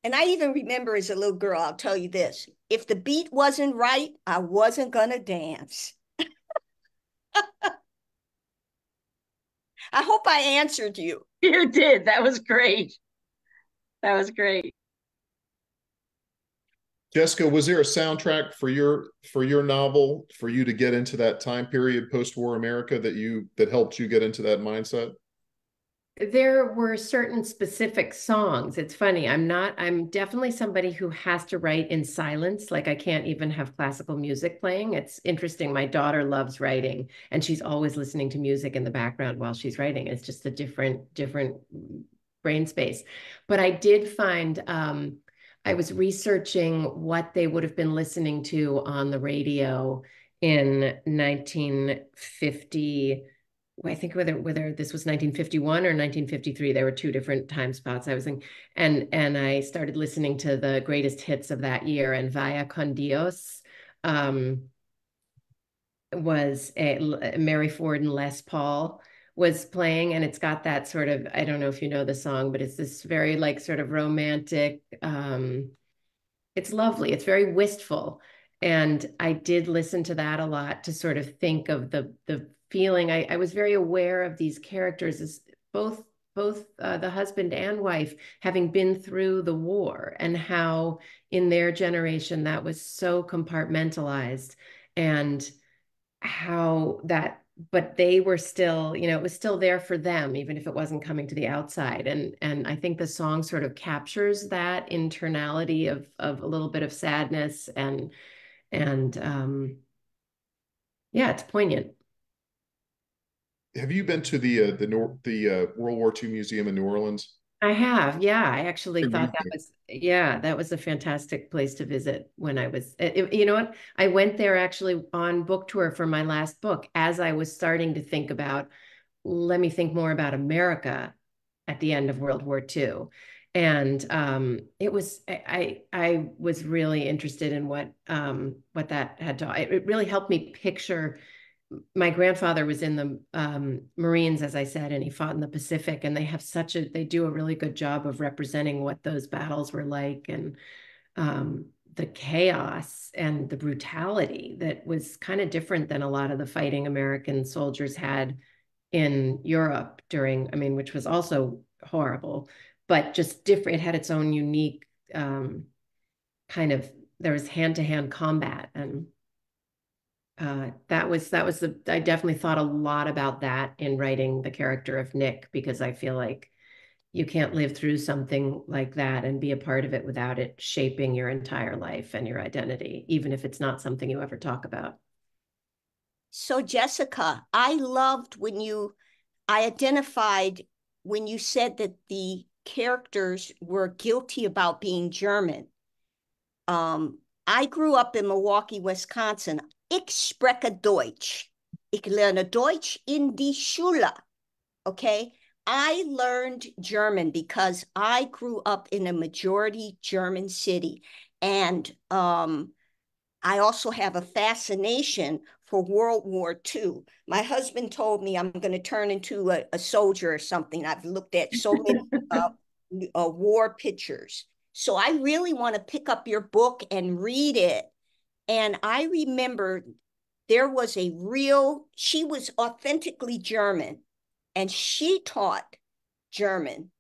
And I even remember as a little girl, I'll tell you this, if the beat wasn't right, I wasn't gonna dance. I hope I answered you. You did. That was great. That was great. Jessica, was there a soundtrack for your novel for you to get into that time period, post-war America, that helped you get into that mindset? There were certain specific songs. It's funny. I'm definitely somebody who has to write in silence. Like I can't even have classical music playing. It's interesting. My daughter loves writing and she's always listening to music in the background while she's writing. It's just a different brain space. But I did find, I was researching what they would have been listening to on the radio in 1950. I think whether this was 1951 or 1953, there were two different time spots I was in. And I started listening to the greatest hits of that year, and Vaya con Dios was Mary Ford and Les Paul was playing, and it's got that sort of, I don't know if you know the song, but it's this very like sort of romantic, it's lovely. It's very wistful. And I did listen to that a lot to sort of think of the feeling. I was very aware of these characters as both the husband and wife having been through the war, and how in their generation that was so compartmentalized, and how that, but they were still, it was still there for them, even if it wasn't coming to the outside. And I think the song sort of captures that internality of a little bit of sadness, and yeah, it's poignant. Have you been to the World War II Museum in New Orleans? I have, yeah. I actually thought that was a fantastic place to visit when I was, you know what? I went there actually on book tour for my last book as I was starting to think about, let me think more about America at the end of World War II. And it was, I was really interested in what that had to, it really helped me picture. My grandfather was in the Marines, as I said, and he fought in the Pacific, and they do a really good job of representing what those battles were like, and the chaos and the brutality that was kind of different than a lot of the fighting American soldiers had in Europe which was also horrible, but just different. It had its own unique kind of, there was hand-to-hand combat, and I definitely thought a lot about that in writing the character of Nick, because I feel like you can't live through something like that and be a part of it without it shaping your entire life and your identity, even if it's not something you ever talk about. So Jessica, I loved I identified when you said that the characters were guilty about being German. I grew up in Milwaukee, Wisconsin. Ich spreche Deutsch. Ich lerne Deutsch in die Schule. Okay? I learned German because I grew up in a majority German city. And I also have a fascination for World War II. My husband told me I'm going to turn into a soldier or something. I've looked at so many war pictures. So I really want to pick up your book and read it. And I remember she was authentically German, and she taught German.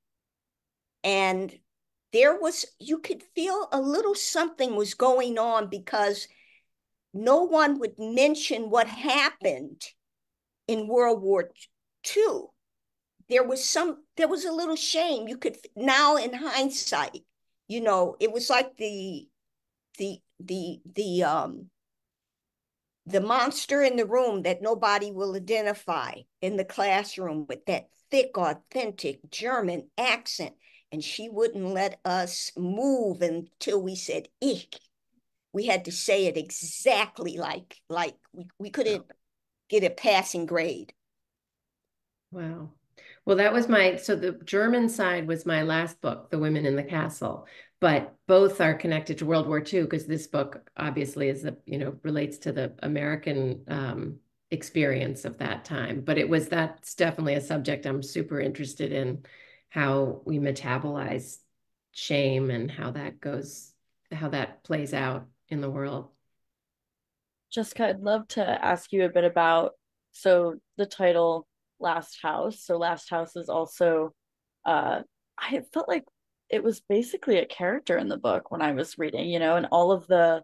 And you could feel a little something was going on, because no one would mention what happened in World War II. There was a little shame. You could, now in hindsight, it was like the monster in the room that nobody will identify in the classroom with that thick, authentic German accent. And she wouldn't let us move until we said ich. We had to say it exactly like we couldn't get a passing grade. Wow. Well, so the German side was my last book, The Women in the Castle, but both are connected to World War II, because this book obviously relates to the American experience of that time. But that's definitely a subject I'm super interested in, how we metabolize shame and how that plays out in the world. Jessica, I'd love to ask you a bit about, so the title Last House. So Last House is also, I felt like it was basically a character in the book when I was reading, you know, and all of the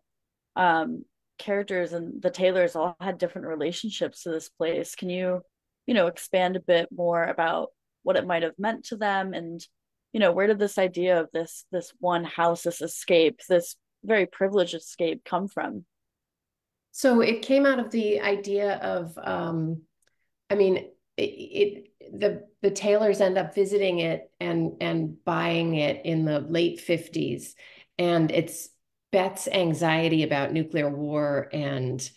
characters and the Taylors all had different relationships to this place. Can you, expand a bit more about what it might have meant to them, and, where did this idea of this one house, this escape, this very privileged escape come from? So it came out of the idea of, I mean, the Taylors end up visiting it and buying it in the late 50s. And it's Beth's anxiety about nuclear war and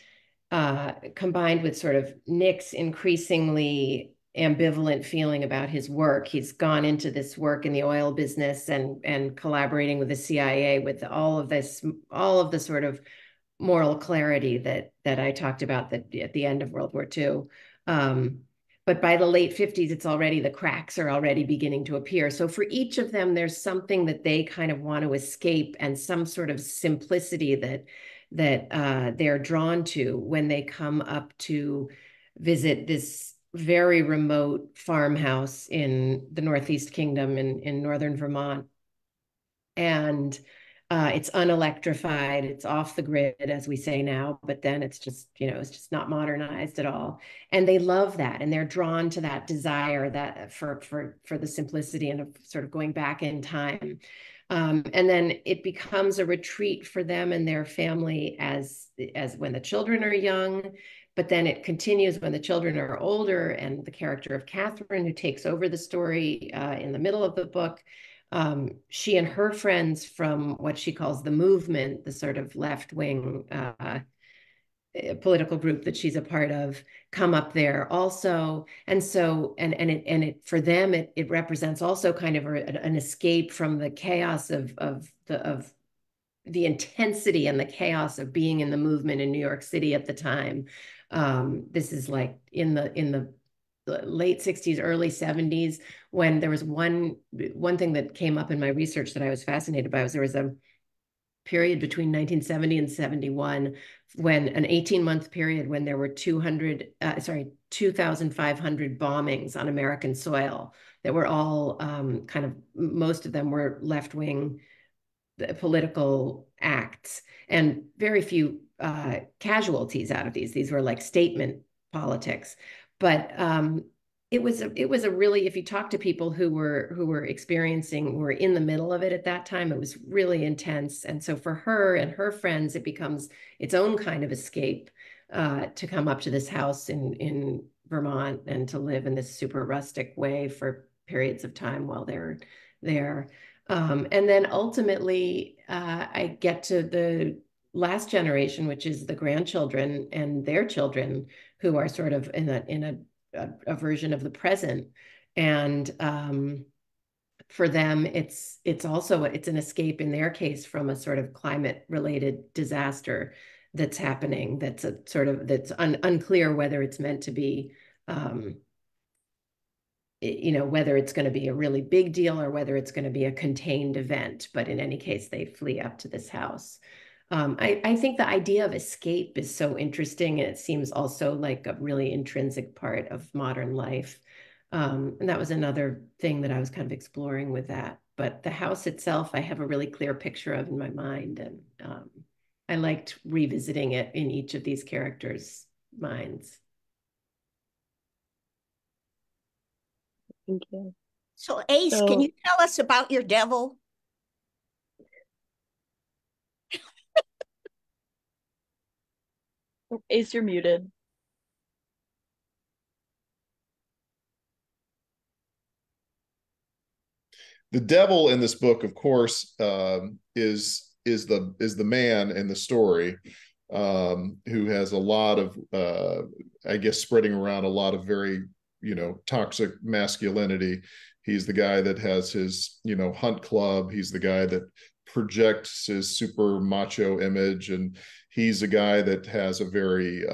combined with sort of Nick's increasingly ambivalent feeling about his work. He's gone into this work in the oil business and collaborating with the CIA with all of the sort of moral clarity that I talked about at the end of World War II. But by the late 50s, the cracks are already beginning to appear. So for each of them, there's something that they kind of want to escape, and some sort of simplicity that they're drawn to when they come up to visit this very remote farmhouse in the Northeast Kingdom in northern Vermont. And it's unelectrified, it's off the grid, as we say now, but then it's just not modernized at all. And they love that, and they're drawn to that desire that for the simplicity and of sort of going back in time. And then it becomes a retreat for them and their family as when the children are young, but then it continues when the children are older, and the character of Catherine, who takes over the story in the middle of the book, she and her friends from what she calls the movement, the sort of left-wing political group that she's a part of, come up there also. And so, it for them, it represents also kind of an escape from the chaos of the intensity and the chaos of being in the movement in New York City at the time. This is like in the late 60s, early 70s, when there was one thing that came up in my research that I was fascinated by, was there was a period between 1970 and 71, when an 18-month period when there were 2,500 bombings on American soil that were all kind of, most of them were left-wing political acts, and very few casualties out of these. These were like statement politics. But it was a really, if you talk to people who were in the middle of it at that time, it was really intense. And so for her and her friends, it becomes its own kind of escape to come up to this house in Vermont and to live in this super rustic way for periods of time while they're there. And then ultimately, I get to the last generation, which is the grandchildren and their children, who are sort of in a version of the present. And for them, it's an escape in their case from a sort of climate related disaster that's happening. That's unclear whether it's meant to be, whether it's going to be a really big deal or whether it's going to be a contained event. But in any case, they flee up to this house. I think the idea of escape is so interesting, and it seems also like a really intrinsic part of modern life. And that was another thing that I was kind of exploring with that. But the house itself, I have a really clear picture of in my mind, and I liked revisiting it in each of these characters' minds. Thank you. So Ace, can you tell us about your devil? Ace, you're muted. The devil in this book, of course, is the man in the story, who has a lot of, I guess, spreading around a lot of very, toxic masculinity. He's the guy that has his, hunt club. He's the guy that projects his super macho image, and he's a guy that has a very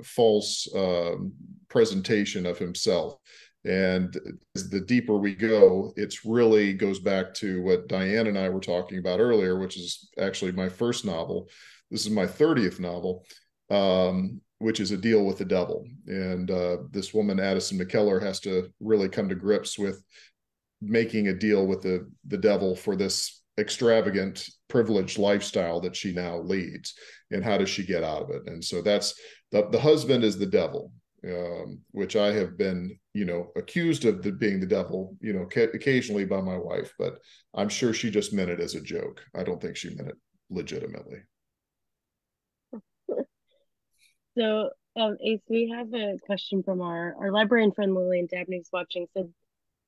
false presentation of himself. And the deeper we go, it's really goes back to what Diane and I were talking about earlier, which is actually my first novel. This is my 30th novel, which is A Deal with the Devil. And this woman, Addison McKellar, has to really come to grips with making a deal with the devil for this extravagant, privileged lifestyle that she now leads. And how does she get out of it? And so that's the husband is the devil. Which I have been, accused of being the devil, occasionally by my wife, but I'm sure she just meant it as a joke. I don't think she meant it legitimately. So, Ace, we have a question from our librarian friend Lillian Dabney, who's watching. Said,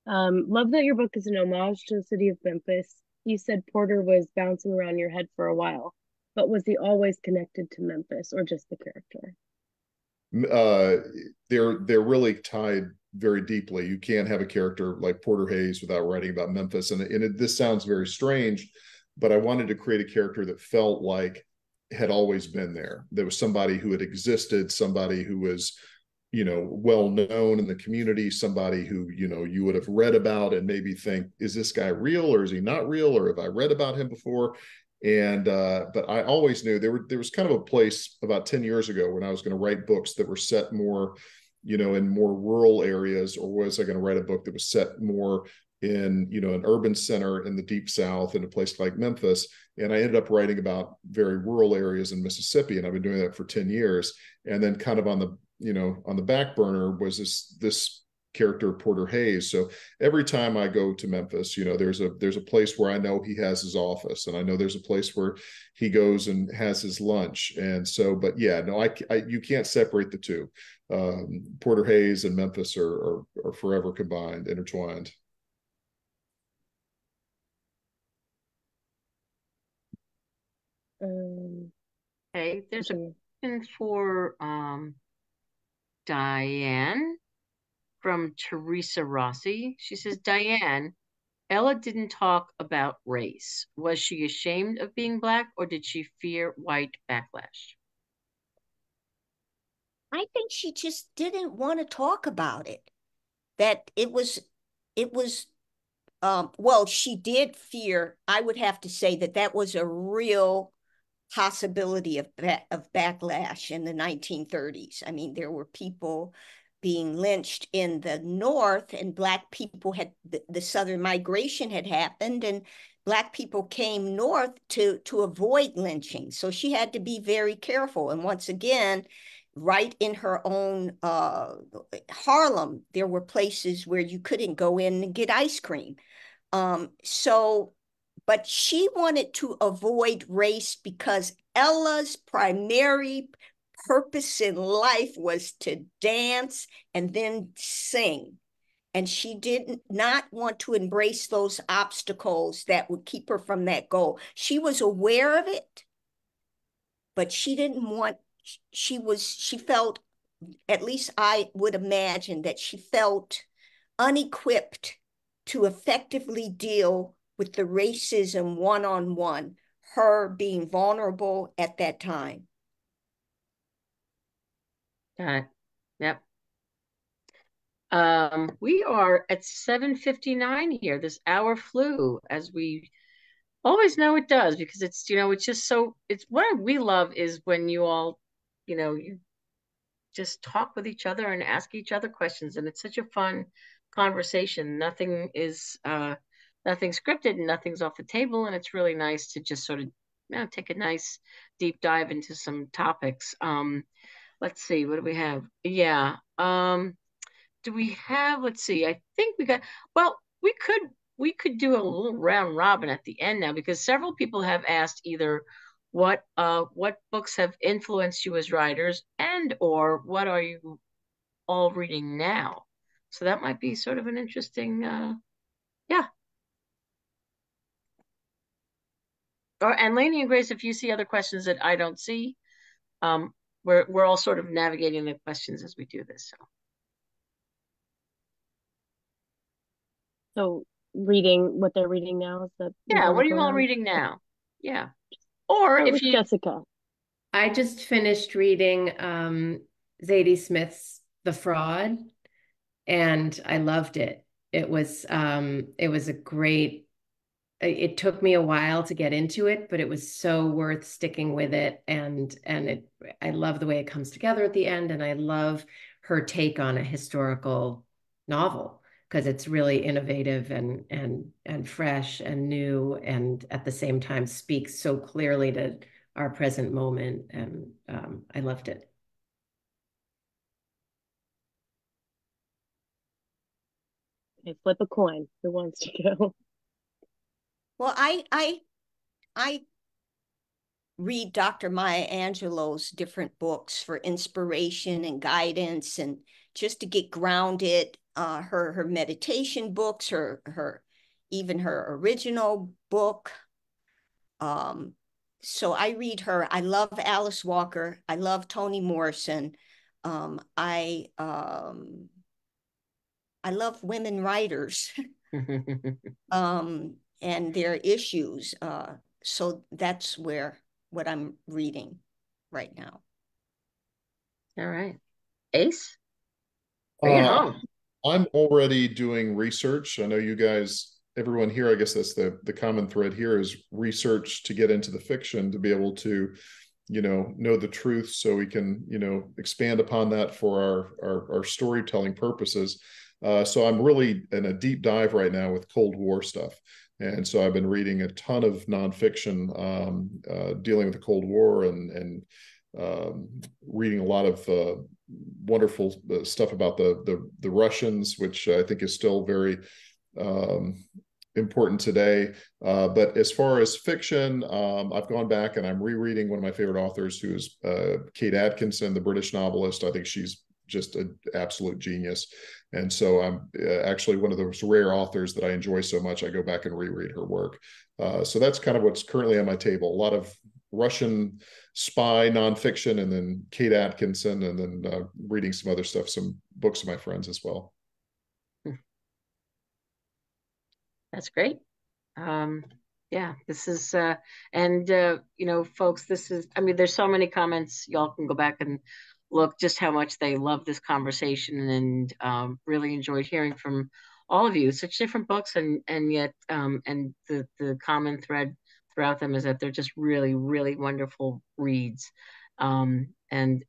love that your book is an homage to the city of Memphis. You said Porter was bouncing around your head for a while, but was he always connected to Memphis, or just the character? They're really tied very deeply. You can't have a character like Porter Hayes without writing about Memphis. And this sounds very strange, but I wanted to create a character that felt like had always been there. There was somebody who had existed, somebody who was, well known in the community, somebody who, you would have read about and maybe think, is this guy real or is he not real? Or have I read about him before? And but I always knew there was kind of a place about 10 years ago when I was going to write books that were set more, in more rural areas, or was I going to write a book that was set more in, an urban center in the deep South in a place like Memphis. And I ended up writing about very rural areas in Mississippi, and I've been doing that for 10 years. And then kind of on the back burner was this character Porter Hayes. So every time I go to Memphis, there's a place where I know he has his office, and I know there's a place where he goes and has his lunch. And so, but yeah, no, you can't separate the two. Porter Hayes and Memphis are forever combined, intertwined. Okay, there's a question for Diane from Teresa Rossi. She says, Diane, Ella didn't talk about race. Was she ashamed of being Black, or did she fear white backlash? I think she just didn't want to talk about it. That it was, well, she did fear. I would have to say that was a real possibility of backlash in the 1930s. I mean, there were people being lynched in the North, and Black people the Southern migration had happened, and Black people came north to avoid lynching. So she had to be very careful. And once again, right in her own Harlem, there were places where you couldn't go in and get ice cream. But she wanted to avoid race because Ella's primary purpose in life was to dance and then sing. And she did not want to embrace those obstacles that would keep her from that goal. She was aware of it, but she didn't want, she felt, at least I would imagine, that she felt unequipped to effectively deal with the racism one-on-one, her being vulnerable at that time. Got it. Yep. We are at 7:59 here. This hour flew, as we always know it does, because it's, it's just so, it's what we love is when you all, you just talk with each other and ask each other questions. And it's such a fun conversation. Nothing is, nothing's scripted and nothing's off the table. And it's really nice to just sort of, take a nice deep dive into some topics. Let's see, what do we have? Yeah. Do we have, let's see, I think well, we could do a little round robin at the end now, because several people have asked either what books have influenced you as writers, and or what are you all reading now? So that might be sort of an interesting, yeah. And Lainey and Grace, if you see other questions that I don't see, we're all sort of navigating the questions as we do this. So reading what they're reading now. Is that Yeah, what are you going all on? reading now? Yeah. Or Start if with you Jessica. I just finished reading Zadie Smith's The Fraud, and I loved it. It was a great, it took me a while to get into it, but it was so worth sticking with it. And I love the way it comes together at the end, and I love her take on a historical novel because it's really innovative and fresh and new, and at the same time speaks so clearly to our present moment. And I loved it. Okay, flip a coin. Who wants to go? Well, I read Dr. Maya Angelou's different books for inspiration and guidance, and just to get grounded. Her meditation books, her even her original book. So I read her. I love Alice Walker. I love Toni Morrison. I love women writers and their issues. So that's what I'm reading right now. all right. Ace, bring it home. I'm already doing research. I know you guys, everyone here, I guess that's the common thread here, is research to get into the fiction, to be able to, know the truth, so we can, expand upon that for our storytelling purposes. So I'm really in a deep dive right now with Cold War stuff. And so I've been reading a ton of nonfiction dealing with the Cold War, and reading a lot of wonderful stuff about the Russians, which I think is still very important today. But as far as fiction, I've gone back and I'm rereading one of my favorite authors, who is Kate Atkinson, the British novelist. I think she's just an absolute genius. And so I'm actually one of those rare authors that I enjoy so much, I go back and reread her work. So that's kind of what's currently on my table. A lot of Russian spy nonfiction, and then Kate Atkinson, and then reading some other stuff, some books of my friends as well. That's great. Yeah, this is, folks, there's so many comments. Y'all can go back and look just how much they love this conversation, and really enjoyed hearing from all of you. Such different books, and yet, and the common thread throughout them is that they're just really, really wonderful reads. And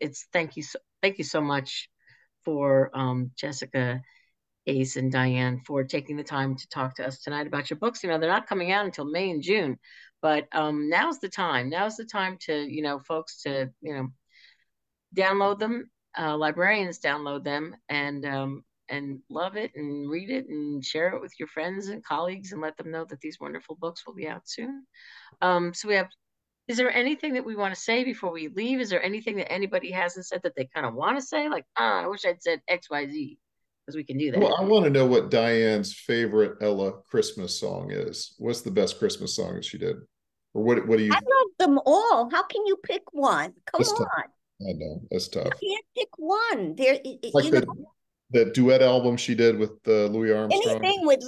it's thank you so much for Jessica, Ace, and Diane, for taking the time to talk to us tonight about your books. They're not coming out until May and June, but now's the time. Now's the time to, folks, to, download them. Librarians download them, and love it and read it and share it with your friends and colleagues, and let them know that these wonderful books will be out soon. So is there anything that we want to say before we leave? Is there anything that anybody hasn't said that they kind of want to say? Like, I wish I'd said XYZ, because we can do that. Well, I want to know what Diane's favorite Ella Christmas song is. What's the best Christmas song that she did? Or what do you? I love them all. How can you pick one? Come That's on. tough. I know, that's tough. You can't pick one. There, Like the duet album she did with Louis Armstrong. anything with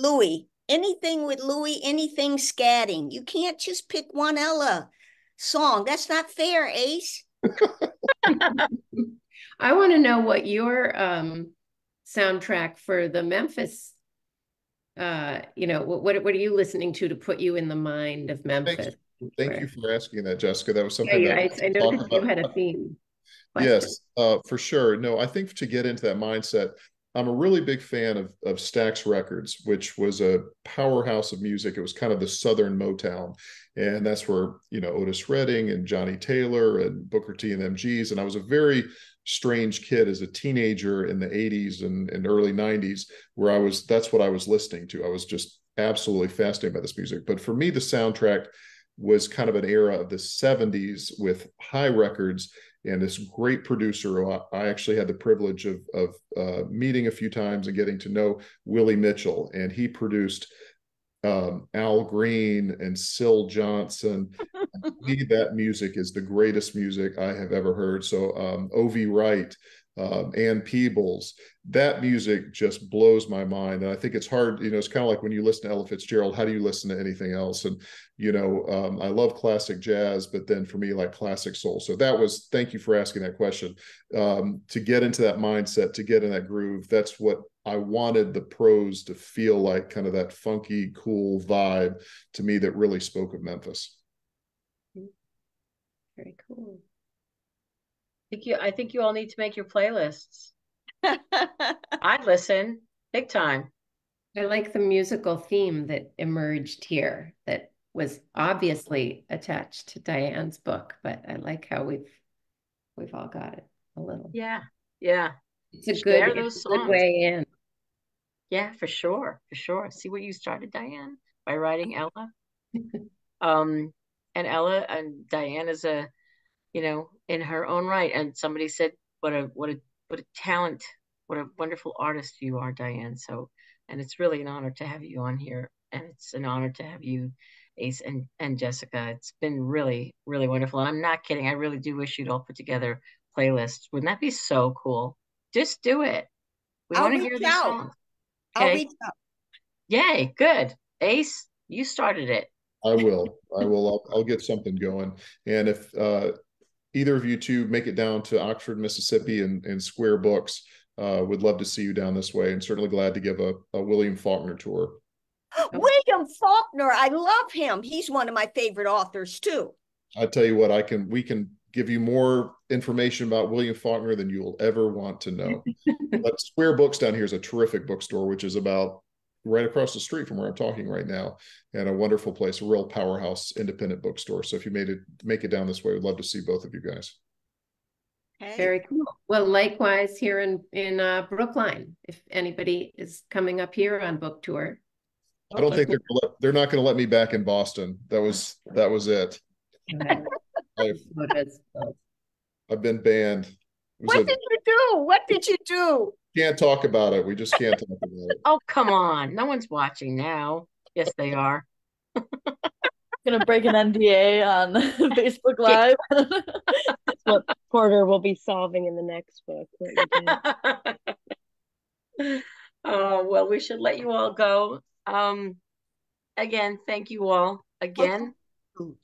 Louis, anything scatting. You can't just pick one Ella song. That's not fair, Ace. I want to know what your soundtrack for the Memphis, what are you listening to put you in the mind of Memphis? Thank you for asking that, Jessica. That was something I noticed you had a theme question. Yes, for sure. No, I think to get into that mindset, I'm a really big fan of Stax Records, which was a powerhouse of music. It was kind of the Southern Motown. And that's where, Otis Redding and Johnny Taylor and Booker T and MGs. And I was a very strange kid as a teenager in the 80s and early 90s, where that's what I was listening to. I was just absolutely fascinated by this music. But for me, the soundtrack was kind of an era of the 70s with High Records and this great producer who I actually had the privilege of meeting a few times and getting to know, Willie Mitchell. And he produced Al Green and Syl Johnson. To me, that music is the greatest music I have ever heard. So O.V. Wright, Ann Peebles. That music just blows my mind. And I think it's hard, it's kind of like when you listen to Ella Fitzgerald, how do you listen to anything else? And, I love classic jazz, but then for me, like classic soul. So thank you for asking that question. To get into that mindset, to get in that groove, that's what I wanted the prose to feel like, kind of that funky, cool vibe to me that really spoke of Memphis. Very cool. I think you all need to make your playlists. I'd listen big time. I like the musical theme that emerged here that was obviously attached to Diane's book, but I like how we've all got it a little. Yeah. Yeah. It's a good way in. Yeah, for sure. For sure. See what you started, Diane, by writing Ella. And Ella and Diane is in her own right. And somebody said, what a talent, what a wonderful artist you are, Diane. So, and it's really an honor to have you on here. And it's an honor to have you, Ace and Jessica. It's been really, really wonderful. And I'm not kidding. I really do wish you'd all put together playlists. Wouldn't that be so cool? Just do it. We want to hear these songs. Okay. I'll reach out. Yay, good. Ace, you started it. I will. I'll get something going. And if either of you two make it down to Oxford, Mississippi and Square Books, would love to see you down this way, and certainly glad to give a William Faulkner tour. William Faulkner, I love him. He's one of my favorite authors too. I tell you what, we can give you more information about William Faulkner than you will ever want to know. But Square Books down here is a terrific bookstore, which is about right across the street from where I'm talking right now, and a wonderful place, a real powerhouse independent bookstore. So if you make it down this way, we'd love to see both of you guys. Okay. Very cool. Well, likewise here in Brookline, if anybody is coming up here on book tour. I don't think they're not going to let me back in Boston. That was it. I've been banned. What did you do? What did you do? Can't talk about it. We just can't talk about it. Oh, come on. No one's watching now. Yes, they are. Gonna break an NDA on Facebook Live. That's what Porter will be solving in the next book. Oh, well, we should let you all go. Again, thank you all. Again,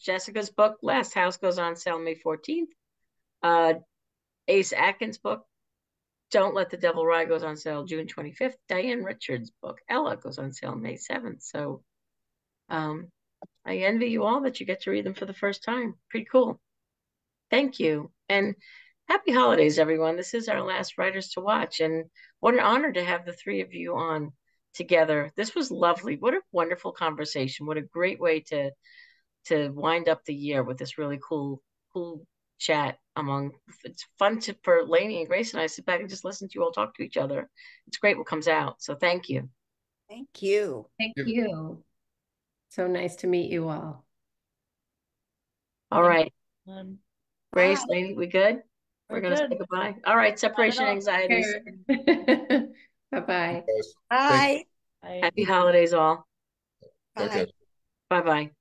Jessica's book, Last House, goes on sale May 14th. Ace Atkins' book, Don't Let the Devil Ride, goes on sale June 25th. Diane Richards' book, Ella, goes on sale May 7th. So I envy you all that you get to read them for the first time. Pretty cool. Thank you. And happy holidays, everyone. This is our last Writers to Watch. And what an honor to have the three of you on together. This was lovely. What a wonderful conversation. What a great way to wind up the year with this really cool chat among. It's fun for Lainey and Grace and I sit back and just listen to you all talk to each other. It's great what comes out. So thank you. Thank you. Thank you. So nice to meet you all. All right. Grace, Lainey, we good? We're going to say goodbye. All right. Separation anxieties. Bye-bye. Bye. Happy holidays all. Bye. Bye-bye.